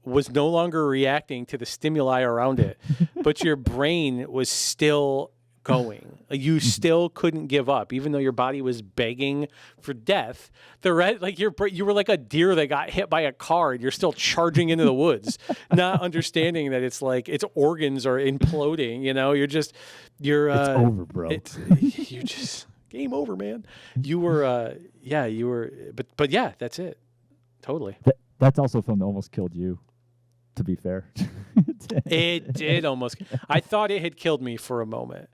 was no longer reacting to the stimuli around it, but your brain was still going. You still couldn't give up, even though your body was begging for death. You were like a deer that got hit by a car, and you're still charging into the woods, not understanding that it's like its organs are imploding. It's over, bro. You just. Game over, man. You were, but yeah, that's it. Totally. That's also a film that almost killed you, to be fair. It did almost. I thought it had killed me for a moment.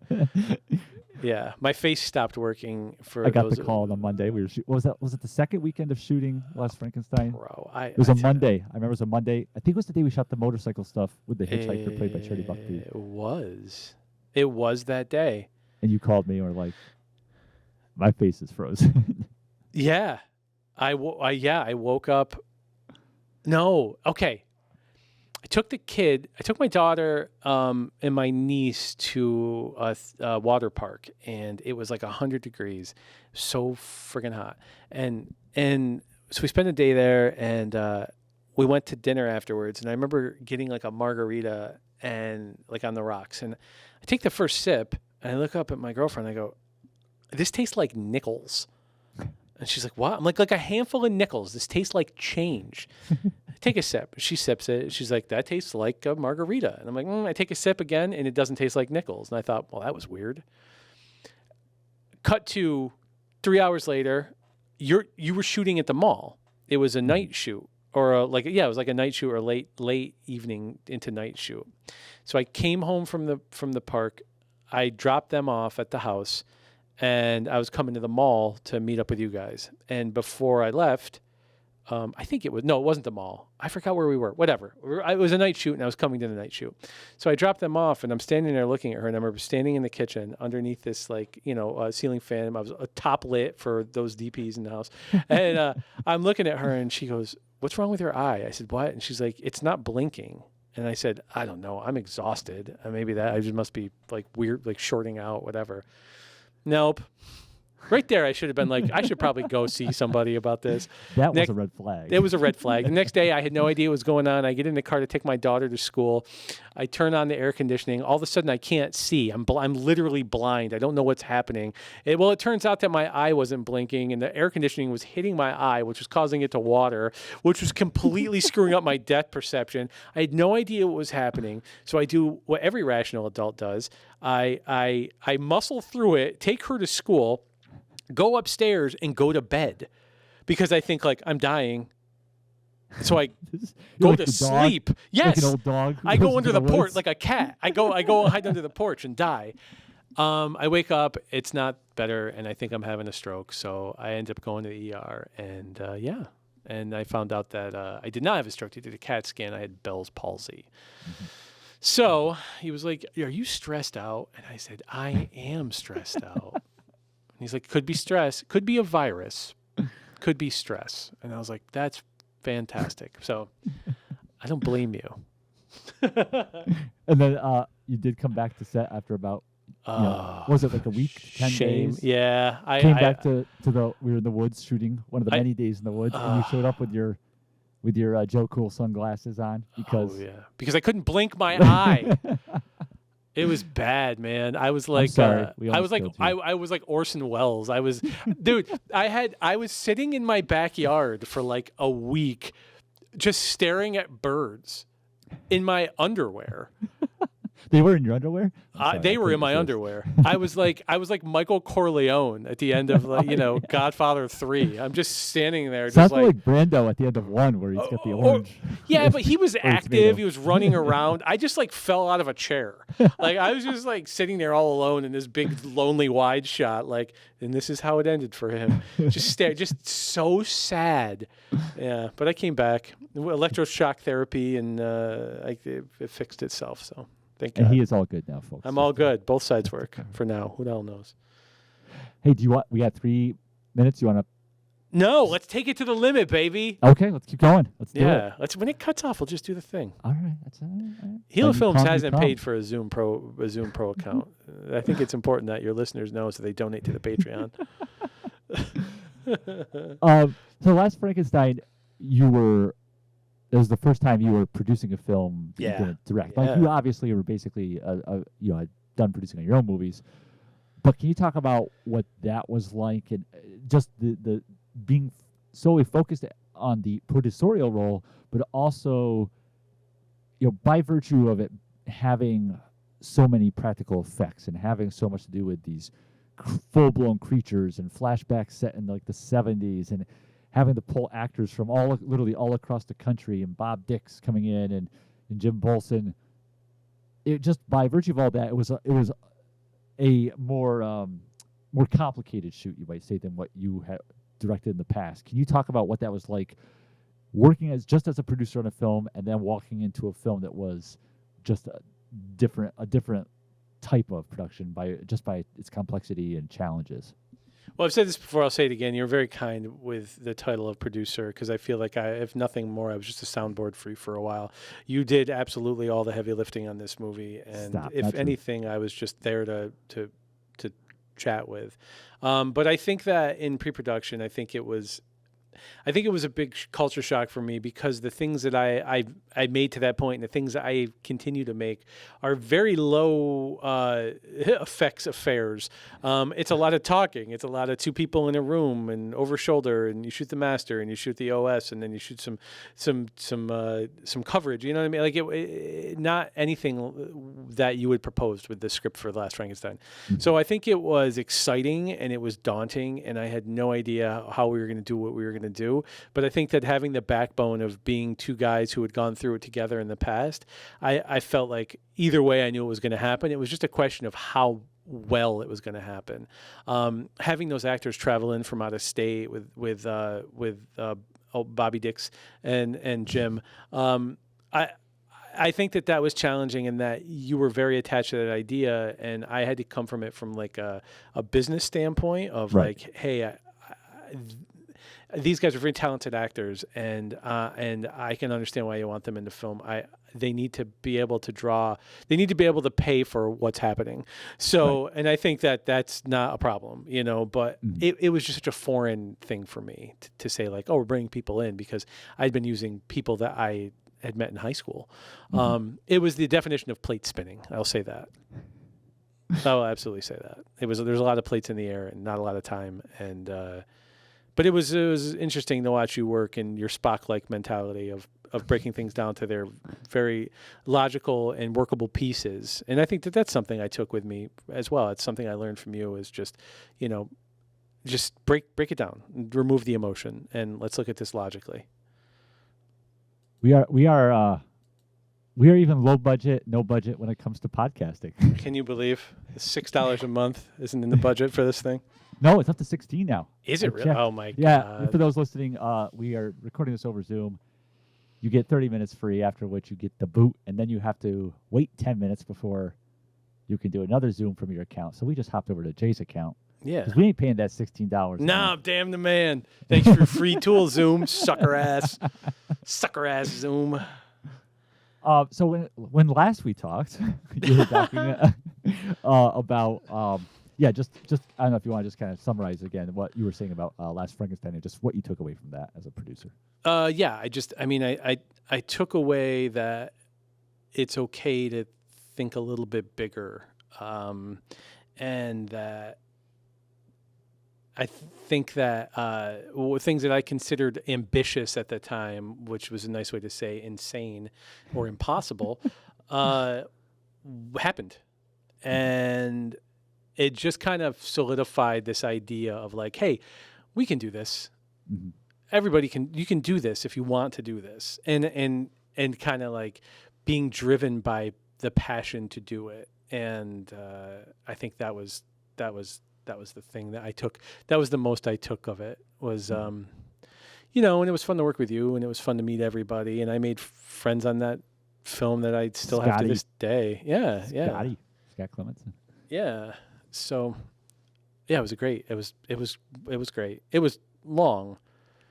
Yeah, my face stopped working for. I got the call on a Monday. We were was it the second weekend of shooting Last Frankenstein? Bro, it was a Monday. I remember it was a Monday. I think it was the day we shot the motorcycle stuff with the hitchhiker played by Charlie Buckby. It was that day. And you called me and were like, my face is frozen. Yeah. I woke up. No. Okay. I took my daughter and my niece to a water park, and it was like 100 degrees. So friggin' hot. And so we spent a day there, and we went to dinner afterwards, and I remember getting like a margarita and like on the rocks. And I take the first sip, and I look up at my girlfriend, and I go, this tastes like nickels. And she's like, what? I'm like a handful of nickels. This tastes like change. Take a sip. She sips it. She's like, that tastes like a margarita. And I'm like, I take a sip again, and it doesn't taste like nickels. And I thought, well, that was weird. Cut to 3 hours later, you were shooting at the mall. It was a night shoot, or it was like a night shoot or late evening into night shoot. So I came home from the park. I dropped them off at the house, and I was coming to the mall to meet up with you guys. And before I left, I think it wasn't the mall. I forgot where we were. Whatever. It was a night shoot, and I was coming to the night shoot. So I dropped them off, and I'm standing there looking at her, and I remember standing in the kitchen underneath this, ceiling fan. I was top lit for those DPs in the house. And I'm looking at her, and she goes, what's wrong with your eye? I said, what? And she's like, it's not blinking. And I said, I don't know. I'm exhausted. Maybe I just must be like weird, like shorting out, whatever. Nope. Right there, I should have been like, I should probably go see somebody about this. That was a red flag. It was a red flag. The next day, I had no idea what was going on. I get in the car to take my daughter to school. I turn on the air conditioning. All of a sudden, I can't see. I'm literally blind. I don't know what's happening. It turns out that my eye wasn't blinking, and the air conditioning was hitting my eye, which was causing it to water, which was completely screwing up my depth perception. I had no idea what was happening. So I do what every rational adult does. I muscle through it, take her to school, go upstairs and go to bed because I think like I'm dying. So I go like to the sleep. Dog, Yes. like an old dog. I go under the porch like a cat. I go hide under the porch and die. I wake up, it's not better, and I think I'm having a stroke. So I end up going to the ER, and and I found out that I did not have a stroke. They did a CAT scan. I had Bell's palsy. Mm-hmm. So he was like, are you stressed out? And I said, I am stressed out. He's like, could be stress, could be a virus, could be stress. And I was like, that's fantastic. So I don't blame you. And then you did come back to set after about, was it like a week, 10 days? Yeah. Came back to we were in the woods shooting one of the many days in the woods, and you showed up with your Joe Cool sunglasses on because I couldn't blink my eye. It was bad, man. I was like, I was like Orson Welles. I was sitting in my backyard for like a week, just staring at birds in my underwear. They were in your underwear? They were in my underwear. I was like Michael Corleone at the end of Godfather 3. I'm just standing there. Sounds like Brando at the end of 1 where he's got the orange. Yeah, but he was active. He was running around. I just like fell out of a chair. Like I was just like sitting there all alone in this big lonely wide shot. And this is how it ended for him. Just so sad. Yeah, but I came back. Electroshock therapy, and it fixed itself. So. Thank God. And he is all good now, folks. I'm all good. Both sides work for now. Who the hell knows? Hey, we got 3 minutes. You want to? No, let's take it to the limit, baby. Okay, let's keep going. Let's do it. When it cuts off, we'll just do the thing. All right. That's all right. Gila Films hasn't paid for a Zoom Pro account. I think it's important that your listeners know so they donate to the Patreon. So Last Frankenstein, it was the first time you were producing a film you didn't direct. Yeah. Like you obviously were basically had done producing your own movies. But can you talk about what that was like and just the being solely focused on the producerial role, but also by virtue of it having so many practical effects and having so much to do with these full-blown creatures and flashbacks set in like the 70s and having to pull actors from literally all across the country, and Bob Dix coming in and Jim Bolson. It just by virtue of all that, it was a more complicated shoot, you might say, than what you had directed in the past. Can you talk about what that was like, working as a producer on a film and then walking into a film that was just a different type of production by its complexity and challenges? Well, I've said this before. I'll say it again. You're very kind with the title of producer because I feel like if nothing more, I was just a soundboard for you for a while. You did absolutely all the heavy lifting on this movie, and if anything, I was just there to chat with. But I think that in pre-production, I think it was I think it was a big culture shock for me because the things that I made to that point and the things that I continue to make are very low effects affairs. It's a lot of talking. It's a lot of two people in a room and over shoulder, and you shoot the master and you shoot the OS and then you shoot some coverage. You know what I mean? Like not anything that you would propose with the script for Last Frankenstein. Mm-hmm. So I think it was exciting and it was daunting, and I had no idea how we were going to do what we were going to do. But I think that having the backbone of being two guys who had gone through it together in the past, I felt like either way I knew it was going to happen. It was just a question of how well it was going to happen. Having those actors travel in from out of state with Bobby Dix and Jim, I think that was challenging in that you were very attached to that idea, and I had to come from it from like a business standpoint of right. Like, hey, these guys are very talented actors, and I can understand why you want them in the film. They need to be able to draw. They need to be able to pay for what's happening. So, right. And I think that that's not a problem, you know. But it was just such a foreign thing for me to say like, oh, we're bringing people in, because I'd been using people that I had met in high school. It was the definition of plate spinning. I'll say that. I will absolutely say that. There's a lot of plates in the air and not a lot of time. And but it was interesting to watch you work and your Spock-like mentality of breaking things down to their very logical and workable pieces. And I think that that's something I took with me as well. It's something I learned from you, is just, you know, just break it down, remove the emotion, and let's look at this logically. We are even low budget, no budget when it comes to podcasting. Can you believe $6 a month isn't in the budget for this thing? No, it's up to 16 now. Is it really? Oh my God. Yeah. For those listening, we are recording this over Zoom. You get 30 minutes free, after which you get the boot, and then you have to wait 10 minutes before you can do another Zoom from your account. So we just hopped over to Jay's account. Yeah. Because we ain't paying that $16. Nah, damn the man. Thanks for free tool, Zoom, sucker ass. Sucker ass Zoom. So when last we talked, you were talking about just I don't know if you want to just kind of summarize again what you were saying about Last Frankenstein and just what you took away from that as a producer. I took away that it's okay to think a little bit bigger, and that I think that things that I considered ambitious at the time, which was a nice way to say insane or impossible, happened. And it just kind of solidified this idea of like, hey, we can do this. Mm-hmm. You can do this if you want to do this. And kind of like being driven by the passion to do it. And I think that was the thing that I took. That was the most I took of it was, and it was fun to work with you, and it was fun to meet everybody. And I made friends on that film that I still have to this day. Yeah. Scott Clementson. Yeah. So yeah, it was great. It was great. It was long.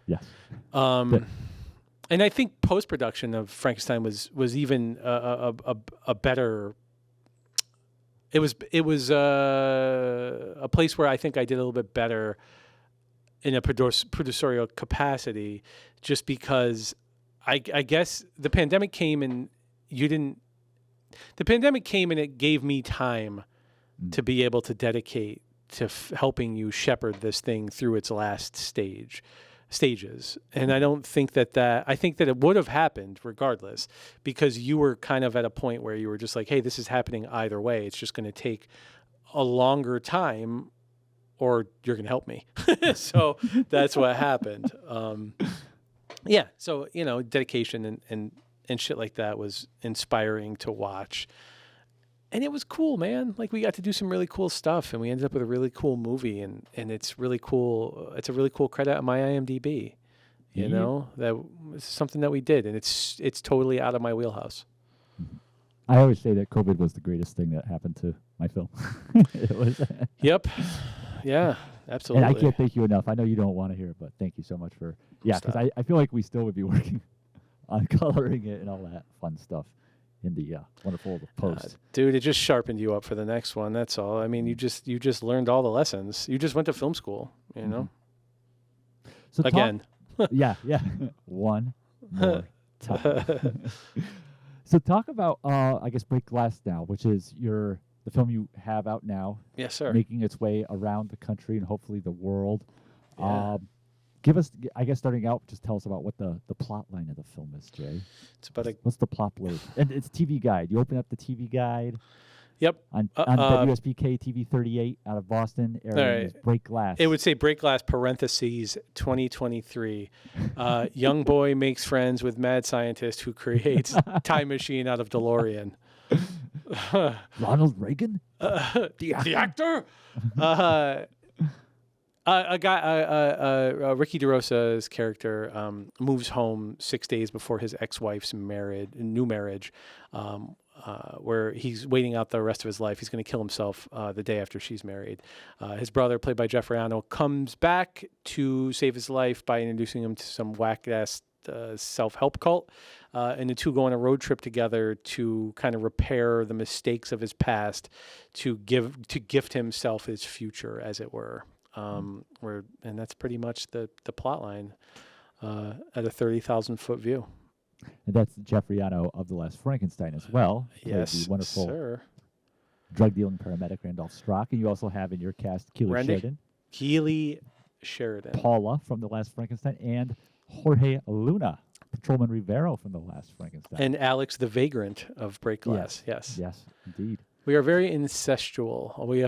Yes. And I think post-production of Frankenstein was even a better. It was a place where I think I did a little bit better in a producerial capacity, just because I guess the pandemic came and it gave me time to be able to dedicate to helping you shepherd this thing through its last stages. And I don't think I think that it would have happened regardless, because you were kind of at a point where you were just like, hey, this is happening either way. It's just going to take a longer time, or you're going to help me. So that's what happened. Yeah. So, dedication and shit like that was inspiring to watch. And it was cool, man. Like, we got to do some really cool stuff, and we ended up with a really cool movie, and it's really cool. It's a really cool credit on my IMDb. That it's something that we did, and it's totally out of my wheelhouse. I always say that COVID was the greatest thing that happened to my film. It was. Yep. Yeah, absolutely. And I can't thank you enough. I know you don't want to hear it, but thank you so much for because I feel like we still would be working on coloring it and all that fun stuff in the wonderful post. Dude, it just sharpened you up for the next one. That's all. I mean, you just learned all the lessons. You just went to film school, So again. Yeah. One more time. So talk about, I guess, Break Glass now, which is the film you have out now. Yes, sir. Making its way around the country and hopefully the world. Yeah. Give us, I guess, starting out, just tell us about what the plot line of the film is, Jay. It's about what's the plot blurb? And it's TV Guide. You open up the TV Guide. Yep. On WSBK TV 38 out of Boston. Right. Break Glass. It would say Break Glass, parentheses, 2023. Young boy makes friends with mad scientist who creates time machine out of DeLorean. Ronald Reagan? The actor? Ricky DeRosa's character moves home 6 days before his ex-wife's new marriage, where he's waiting out the rest of his life. He's going to kill himself the day after she's married. His brother, played by Jeff Riano, comes back to save his life by introducing him to some whack-ass self-help cult, and the two go on a road trip together to kind of repair the mistakes of his past, to gift himself his future, as it were. And that's pretty much the plot line at a 30,000-foot view. And that's Jeff Riano of The Last Frankenstein as well. Yes, the wonderful sir. Drug-dealing paramedic Randolph Strock. And you also have in your cast Keely Sheridan. Paula from The Last Frankenstein, and Jorge Luna, Patrolman Rivero from The Last Frankenstein. And Alex the Vagrant of Break Glass. Yes, indeed. We are very incestual. We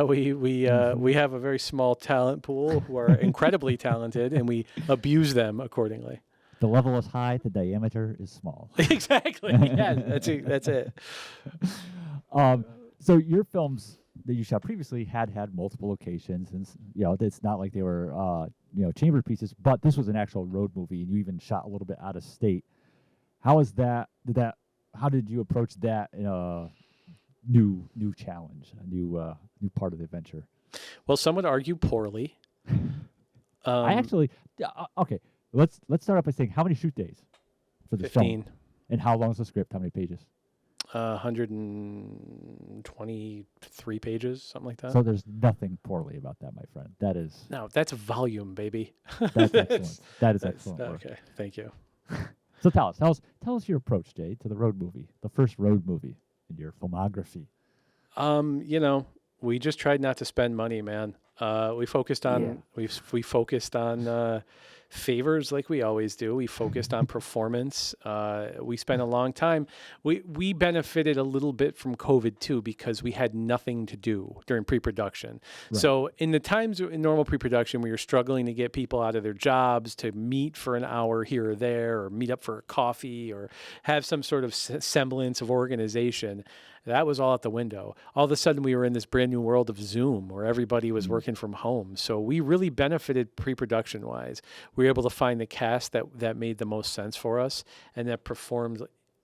have a very small talent pool who are incredibly talented, and we abuse them accordingly. The level is high, the diameter is small. Exactly. Yeah, that's it. So your films that you shot previously had multiple locations, and it's not like they were chamber pieces, but this was an actual road movie, and you even shot a little bit out of state. How is that? How did you approach that new challenge, a new part of the adventure? Well, some would argue poorly. I actually okay. Let's start off by saying, how many shoot days for this 15. film? And how long is the script? How many pages? 123 pages, something like that. So there's nothing poorly about that, my friend. That is that's volume, baby. That's excellent. That is excellent. Okay, thank you. So tell us your approach, Jay, to the road movie, the first road movie in your filmography. We just tried not to spend money, man. We focused on we focused on favors like we always do. We focused on performance. We spent a long time. We benefited a little bit from COVID too, because we had nothing to do during pre-production. Right. So in the times in normal pre-production where you're struggling to get people out of their jobs to meet for an hour here or there, or meet up for a coffee, or have some sort of semblance of organization, that was all out the window. All of a sudden, we were in this brand new world of Zoom where everybody was working from home. So we really benefited pre-production wise. We were able to find the cast that made the most sense for us and that performed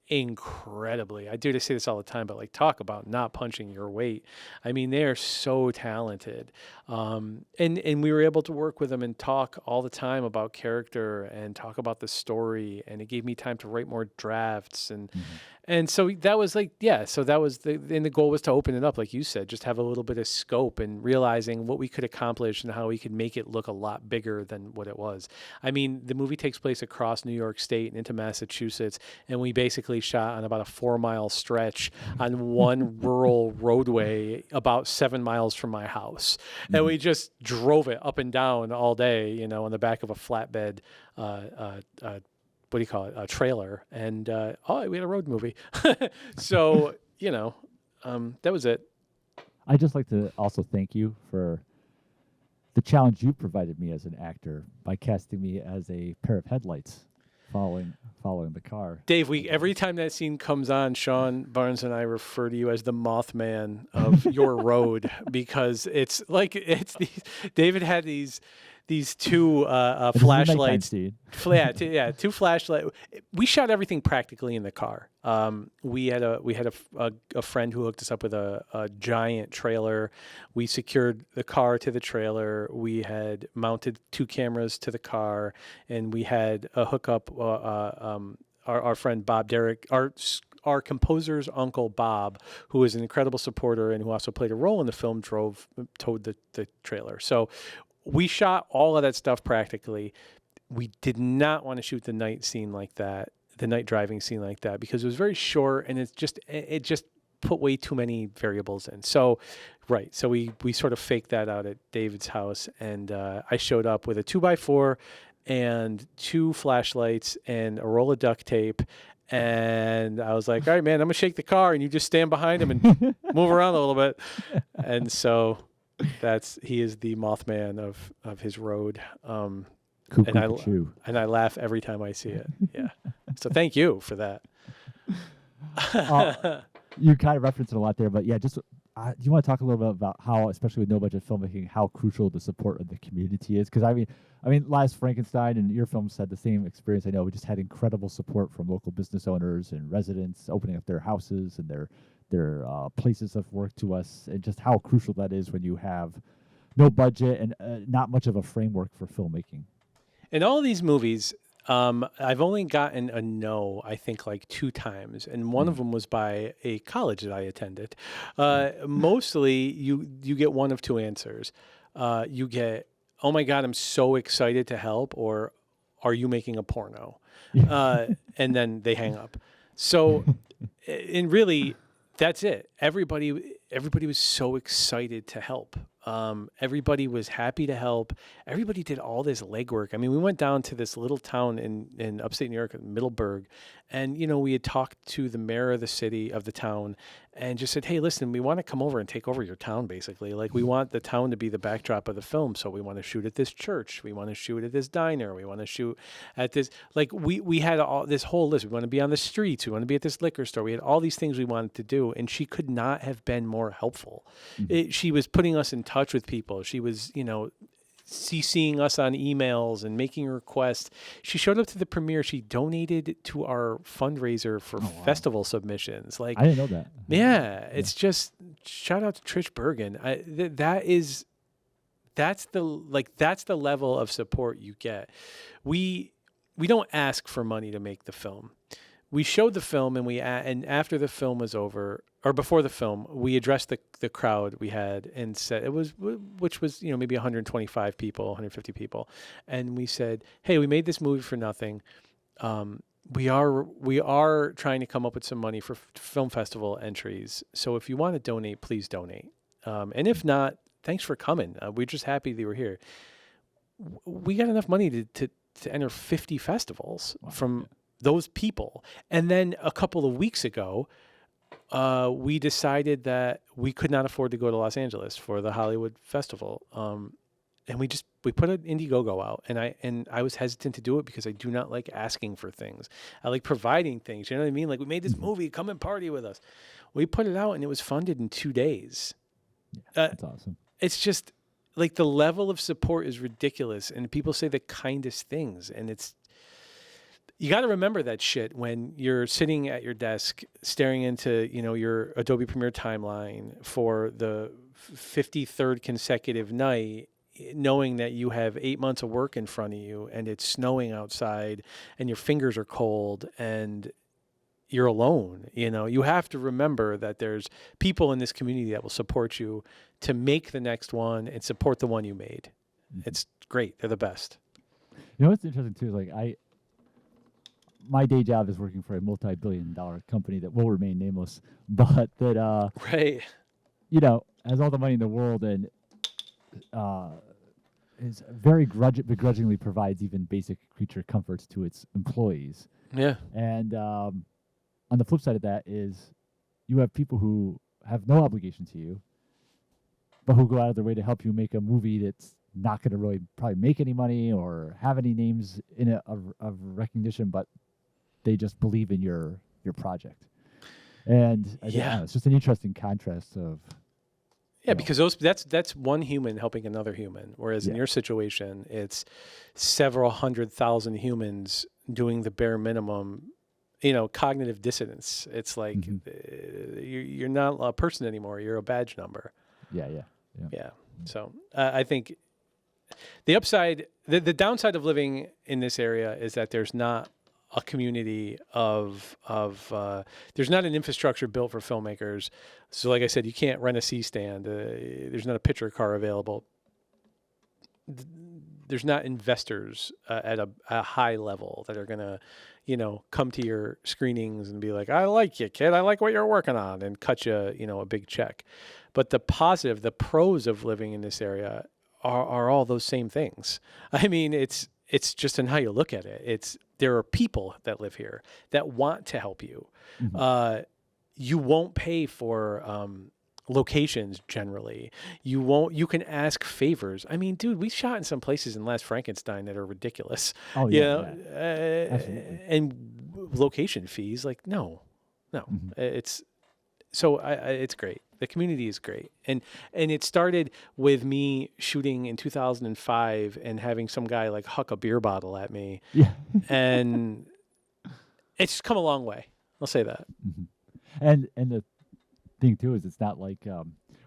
incredibly. I do say this all the time, but talk about not punching your weight. I mean, they are so talented. And we were able to work with them and talk all the time about character and talk about the story. And it gave me time to write more drafts. And so that was so that was the goal was to open it up, like you said, just have a little bit of scope and realizing what we could accomplish and how we could make it look a lot bigger than what it was. I mean, the movie takes place across New York State and into Massachusetts, and we basically shot on about a 4-mile stretch on one rural roadway about 7 miles from my house. And we just drove it up and down all day, on the back of a flatbed, what do you call it? A trailer. And, we had a road movie. So, that was it. I'd just like to also thank you for the challenge you provided me as an actor by casting me as a pair of headlights following the car. Dave, every time that scene comes on, Sean Barnes and I refer to you as the Mothman of your road, because David had these two flashlights. Two flashlights. We shot everything practically in the car. We had a friend who hooked us up with a giant trailer. We secured the car to the trailer. We had mounted 2 cameras to the car, and we had a hookup. Our friend Bob Derrick, our composer's uncle Bob, who is an incredible supporter and who also played a role in the film, towed the trailer. So we shot all of that stuff practically. we did not want to shoot the night scene like that, the night driving scene like that, because it was very short and it just put way too many variables in. So, right. So we sort of faked that out at David's house, and I showed up with a 2x4 and 2 flashlights and a roll of duct tape. And I was like, all right, man, I'm going to shake the car and you just stand behind him and move around a little bit. And so he is the Mothman of his road. And I laugh every time I see it. Yeah. So thank you for that. You kind of referenced it a lot there, but yeah, just do you want to talk a little bit about how, especially with no budget filmmaking, how crucial the support of the community is? Because I mean, Last Frankenstein and your films had the same experience. I know we just had incredible support from local business owners and residents opening up their houses and their places of work to us, and just how crucial that is when you have no budget and not much of a framework for filmmaking. In all of these movies, I've only gotten a no, I think, like 2 times, and one of them was by a college that I attended. Mostly, you get one of 2 answers. You get, "Oh my God, I'm so excited to help," or "Are you making a porno?" And then they hang up. So, and really, that's it. Everybody was so excited to help. Everybody was happy to help. Everybody did all this legwork. I mean, we went down to this little town in upstate New York, Middleburg, and, we had talked to the mayor of the town and just said, hey, listen, we want to come over and take over your town, basically. Like, we want the town to be the backdrop of the film. So we want to shoot at this church. We want to shoot at this diner. We want to shoot at this. Like, we had this whole list. We want to be on the streets. We want to be at this liquor store. We had all these things we wanted to do. And she could not have been more helpful. Mm-hmm. She was putting us in touch with people. She was, CCing us on emails and making requests. She showed up to the premiere. She donated to our fundraiser for festival submissions. Like, I didn't know that. Yeah, it's just shout out to Trish Bergen. That's the level of support you get. We don't ask for money to make the film. We showed the film and after the film was over, or before the film, we addressed the crowd we had and said which was maybe 125 people, 150 people, and we said, hey, we made this movie for nothing. We are trying to come up with some money for film festival entries. So if you want to donate, please donate. And if not, thanks for coming. We're just happy that you were here. We got enough money to enter 50 festivals from those people. And then a couple of weeks ago, we decided that we could not afford to go to Los Angeles for the Hollywood Festival. And we put an Indiegogo out, and I was hesitant to do it because I do not like asking for things. I like providing things. You know what I mean? Like, we made this movie, come and party with us. We put it out and it was funded in 2 days. Yeah, that's awesome. It's just like the level of support is ridiculous, and people say the kindest things, and you got to remember that shit when you're sitting at your desk staring into, your Adobe Premiere timeline for the 53rd consecutive night, knowing that you have 8 months of work in front of you and it's snowing outside and your fingers are cold and you're alone. You have to remember that there's people in this community that will support you to make the next one and support the one you made. Mm-hmm. It's great. They're the best. What's interesting too is my day job is working for a multi-billion-dollar company that will remain nameless, but that right, has all the money in the world and is very begrudgingly provides even basic creature comforts to its employees. Yeah, and on the flip side of that is you have people who have no obligation to you, but who go out of their way to help you make a movie that's not going to really probably make any money or have any names in it of recognition, but they just believe in your project. And it's just an interesting contrast of because that's one human helping another human, whereas in your situation it's several 100,000 humans doing the bare minimum. Cognitive dissonance. It's like you're not a person anymore. You're a badge number. Yeah. So I think the upside, the downside of living in this area is that there's not a community of there's not an infrastructure built for filmmakers. So like I said, you can't rent a C-stand. There's not a picture car available. there's not investors at a high level that are gonna, come to your screenings and be like, I like you, kid. I like what you're working on, and cut you, a big check. But the pros of living in this area are all those same things. I mean, it's just in how you look at it. There are people that live here that want to help you. Mm-hmm. You won't pay for locations generally. You can ask favors. I mean, dude, we shot in some places in Last Frankenstein that are ridiculous. Oh yeah, Absolutely. And location fees, like no, Mm-hmm. it's great. The community is great, and it started with me shooting in 2005 and having some guy like huck a beer bottle at me, Yeah. and it's come a long way. I'll say that. Mm-hmm. And the thing too is, it's not like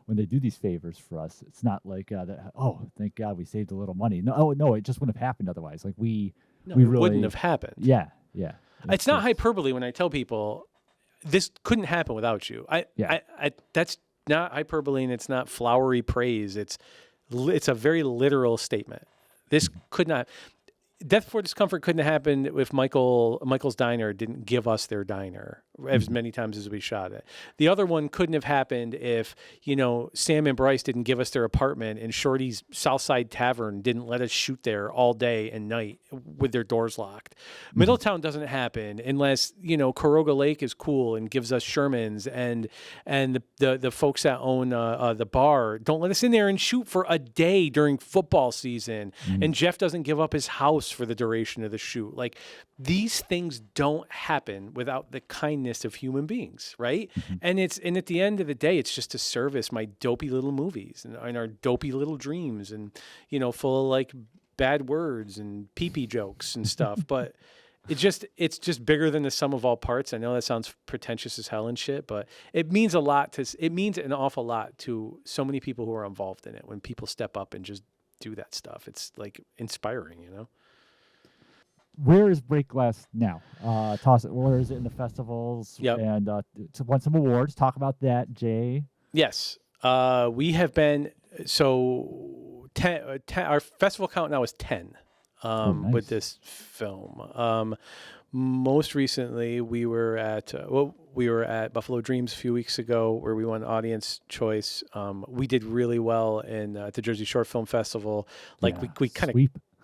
when they do these favors for us, it's not like oh, thank God we saved a little money. No, it just wouldn't have happened otherwise. Like we really wouldn't have happened. Yeah. It's not hyperbole when I tell people this couldn't happen without you. That's not hyperbole, and it's not flowery praise. It's a very literal statement. This could not. Death Before Discomfort couldn't have happened if Michael's Diner didn't give us their diner as many times as we shot it. The other one couldn't have happened if, Sam and Bryce didn't give us their apartment and Shorty's Southside Tavern didn't let us shoot there all day and night with their doors locked. Mm-hmm. Middletown doesn't happen unless, Caroga Lake is cool and gives us Sherman's, and the folks that own the bar don't let us in there and shoot for a day during football season. Mm-hmm. And Jeff doesn't give up his house for the duration of the shoot. Like, these things don't happen without the kindness of human beings, right? Mm-hmm. And at the end of the day, it's just to service my dopey little movies and our dopey little dreams, and full of like bad words and pee-pee jokes and stuff. But it's just bigger than the sum of all parts. I know that sounds pretentious as hell and shit, but it means an awful lot to so many people who are involved in it. When people step up and just do that stuff, it's like inspiring, Where is Break Glass now? Toss it. Where is it in the festivals? Yep. And won some awards. Talk about that, Jay. Yes. We have been, so 10, our festival count now is 10 nice. With this film. Most recently, we were at Buffalo Dreams a few weeks ago, where we won Audience Choice. We did really well in at the Jersey Short Film Festival. Like, we kind of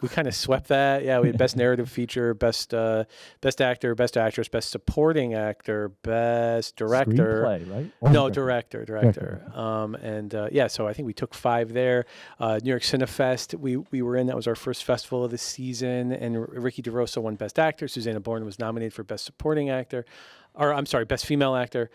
We kind of swept that. Yeah, we had best narrative feature, best actor, best actress, best supporting actor, best director. Screenplay, right? No, director. So I think we took 5 there. New York Cinefest, we were in. That was our first festival of the season, and Ricky DeRosa won best actor. Susanna Bourne was nominated for best supporting actor, best female actor.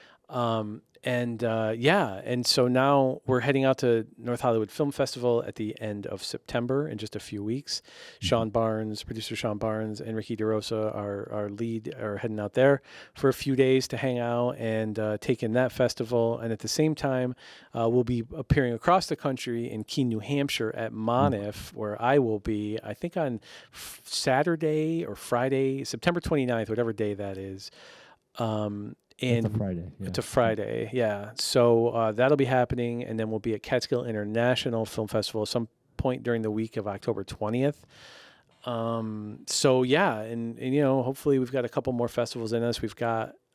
And so now we're heading out to North Hollywood Film Festival at the end of September in just a few weeks. Mm-hmm. Producer Sean Barnes, and Ricky DeRosa, our lead, are heading out there for a few days to hang out and take in that festival. And at the same time, we'll be appearing across the country in Keene, New Hampshire at Monif, where I will be, I think, on Saturday or Friday, September 29th, whatever day that is. It's a Friday. Yeah. It's a Friday, yeah. So that'll be happening, and then we'll be at Catskill International Film Festival some point during the week of October 20th. And hopefully we've got a couple more festivals in us.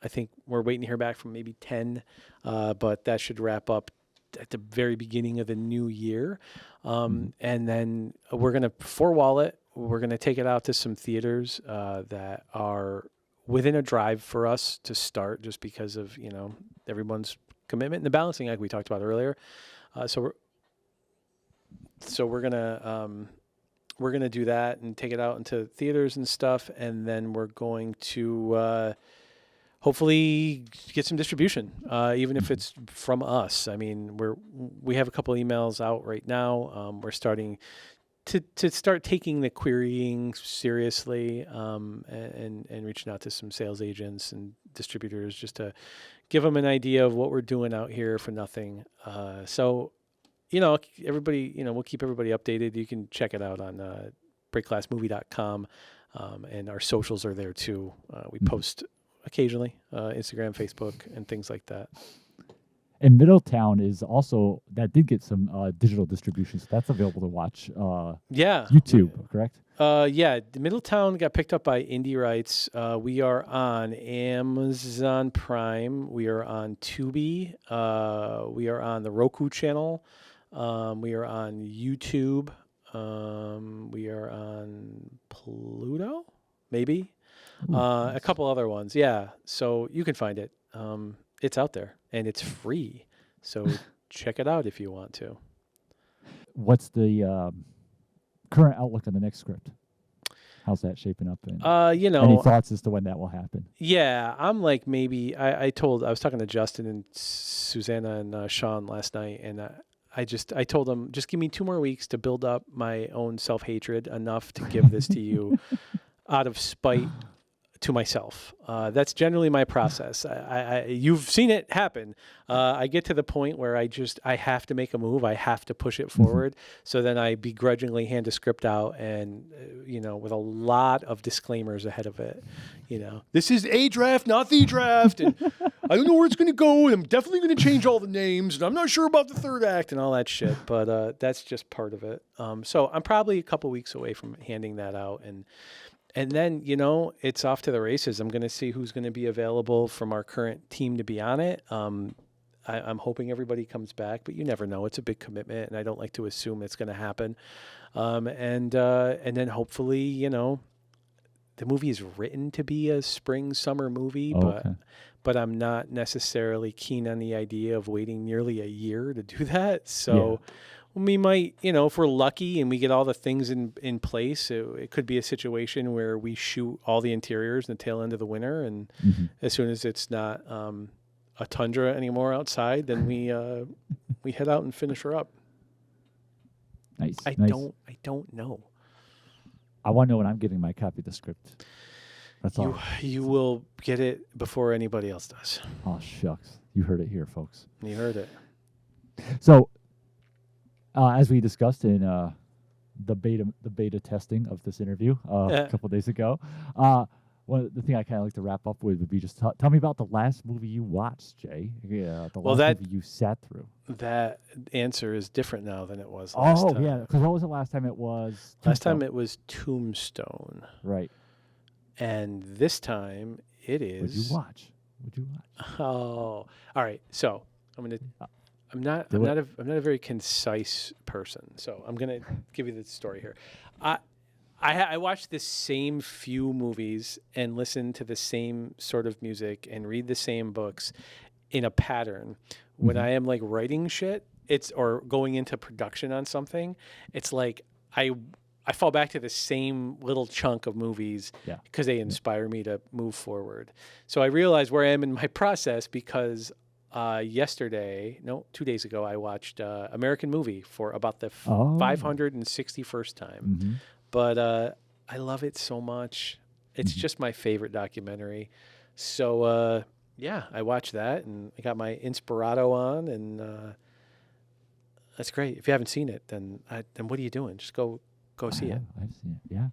I think we're waiting to hear back from maybe 10, but that should wrap up at the very beginning of the new year. And then we're going to, for Wallet, we're going to take it out to some theaters that are within a drive for us to start, just because of, everyone's commitment and the balancing act we talked about earlier. So we're gonna do that and take it out into theaters and stuff, and then we're going to hopefully get some distribution, even if it's from us. I mean, we have a couple emails out right now. We're starting to start taking the querying seriously, and reaching out to some sales agents and distributors just to give them an idea of what we're doing out here for nothing. Everybody, we'll keep everybody updated. You can check it out on breakglassmovie.com, and our socials are there too. We post occasionally, Instagram, Facebook, and things like that. And Middletown is also, that did get some digital distribution, so that's available to watch. Yeah. YouTube, correct? Yeah. Middletown got picked up by Indie Rights. We are on Amazon Prime. We are on Tubi. We are on the Roku channel. We are on YouTube. We are on Pluto, maybe. A couple other ones. Yeah. So you can find it. It's out there and it's free. So check it out if you want to. What's the current outlook on the next script? How's that shaping up? And any thoughts as to when that will happen? Yeah, I'm like maybe I was talking to Justin and Susanna and Sean last night, and I told them just give me 2 more weeks to build up my own self-hatred enough to give this to you out of spite to myself. That's generally my process. You've seen it happen. I get to the point where I have to make a move. I have to push it forward. So then I begrudgingly hand a script out and, with a lot of disclaimers ahead of it, this is a draft, not the draft. And I don't know where it's going to go. And I'm definitely going to change all the names. And I'm not sure about the 3rd act and all that shit. But that's just part of it. So I'm probably a couple weeks away from handing that out. And then, it's off to the races. I'm going to see who's going to be available from our current team to be on it. I'm hoping everybody comes back, but you never know. It's a big commitment, and I don't like to assume it's going to happen. And then hopefully, the movie is written to be a spring, summer movie, but I'm not necessarily keen on the idea of waiting nearly a year to do that. So... Yeah. We might, if we're lucky and we get all the things in place, it could be a situation where we shoot all the interiors in the tail end of the winter. And as soon as it's not a tundra anymore outside, then we head out and finish her up. Nice. I don't know. I want to know when I'm getting my copy of the script. That's all. You will get it before anybody else does. Oh, shucks. You heard it here, folks. You heard it. So... as we discussed in the beta testing of this interview a couple of days ago, the thing I kind of like to wrap up with would be just tell me about the last movie you watched, Jay. Yeah, the last movie you sat through. That answer is different now than it was last time. Oh, yeah, because what was the last time it was? Last time it was Tombstone. Right. And this time it is... What'd you watch? Oh, all right. So I'm going to... I'm not a very concise person, so I'm gonna give you the story here. I watch the same few movies and listen to the same sort of music and read the same books in a pattern. When I am like writing shit, or going into production on something, it's like I fall back to the same little chunk of movies because they inspire me to move forward. So I realize where I am in my process because 2 days ago, I watched American Movie for about the 561st time. But I love it so much. It's just my favorite documentary. So, I watched that, and I got my Inspirato on, and that's great. If you haven't seen it, then what are you doing? Just go see it. I've seen it, yeah.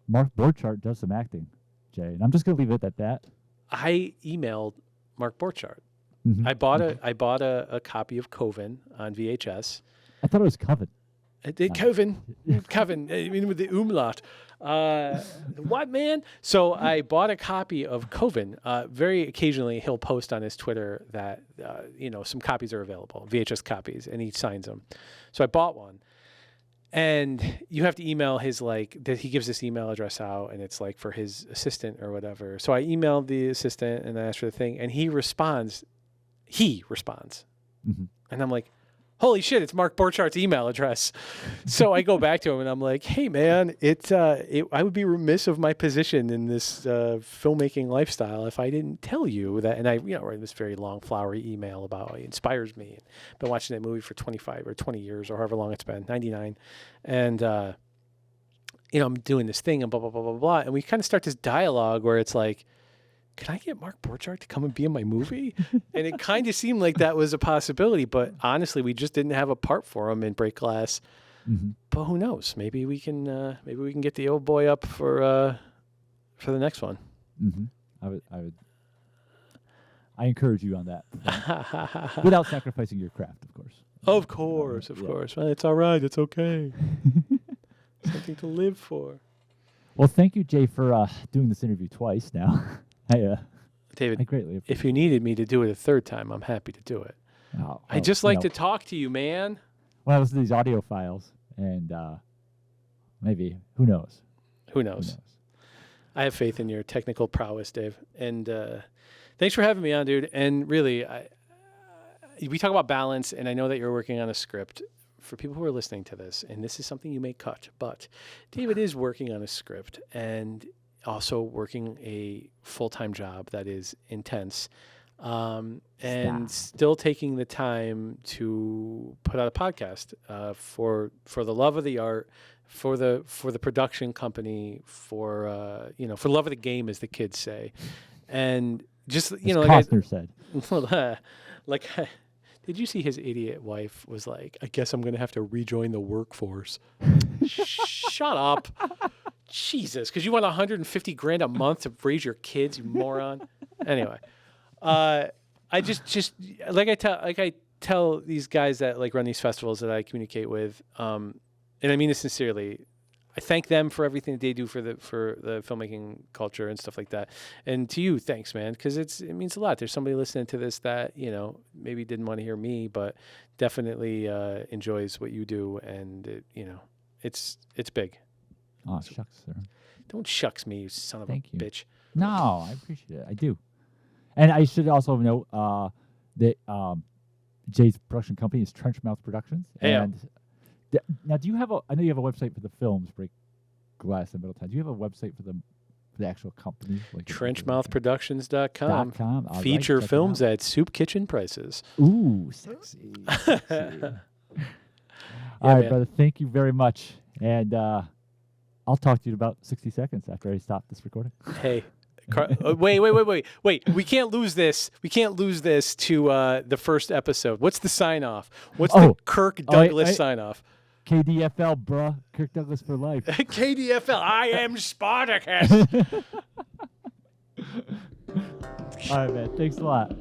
Mark Borchardt does some acting, Jay, and I'm just going to leave it at that. I emailed Mark Borchardt. I bought a copy of Coven on VHS. I thought it was Coven. Coven, I mean with the umlaut. What, man? So I bought a copy of Coven. Very occasionally he'll post on his Twitter that some copies are available, VHS copies, and he signs them. So I bought one. And you have to email his he gives this email address out, and it's like for his assistant or whatever. So I emailed the assistant and I asked for the thing, and he responds. And I'm like, holy shit, it's Mark Borchardt's email address. So I go back to him and I'm like, hey man, I would be remiss of my position in this filmmaking lifestyle if I didn't tell you that. And I write this very long, flowery email about it inspires me. I've been watching that movie for 25 or 20 years or however long it's been, 99. And, I'm doing this thing and blah, blah, blah, blah, blah. And we kind of start this dialogue where it's like, can I get Mark Borchardt to come and be in my movie? And it kind of seemed like that was a possibility, but honestly, we just didn't have a part for him in Break Glass. But who knows? Maybe we can get the old boy up for the next one. I encourage you on that. Without sacrificing your craft, of course. Of course. Well, it's all right. It's okay. Something to live for. Well, thank you, Jay, for doing this interview twice now. David, I greatly appreciate if you needed me to do it a third time, I'm happy to do it. I just like to talk to you, man. Well, I listen to these audio files, and maybe, who knows? Who knows? I have faith in your technical prowess, Dave. And thanks for having me on, dude. And really, we talk about balance, and I know that you're working on a script. For people who are listening to this, and this is something you may cut, but David is working on a script and also working a full-time job that is intense, and still taking the time to put out a podcast for the love of the art, for the production company, for for love of the game, as the kids say, and just like Costner said, Did you see his idiot wife was like, I guess I'm going to have to rejoin the workforce. Shut up. Jesus. Because you want $150,000 a month to raise your kids, you moron. Anyway, I just like I tell these guys that like run these festivals that I communicate with, and I mean this sincerely. I thank them for everything that they do for the filmmaking culture and stuff like that. And to you, thanks, man, because it means a lot. There's somebody listening to this that maybe didn't want to hear me, but definitely enjoys what you do, and it's big. Oh, shucks, sir. Don't shucks me, you son of a bitch. No, I appreciate it. I do. And I should also note that Jay's production company is Trenchmouth Productions. Hey, and now, do you have I know you have a website for the films, Break Glass in Middletown. Do you have a website for the actual company? Like Trenchmouthproductions.com. Feature films at soup kitchen prices. Ooh, sexy. All right, brother. Thank you very much. And I'll talk to you in about 60 seconds after I stop this recording. Hey. Wait. We can't lose this. We can't lose this to the first episode. What's the sign-off? What's the Kirk Douglas sign-off? KDFL, bruh. Kirk Douglas for life. KDFL. I am Spartacus. All right, man. Thanks a lot.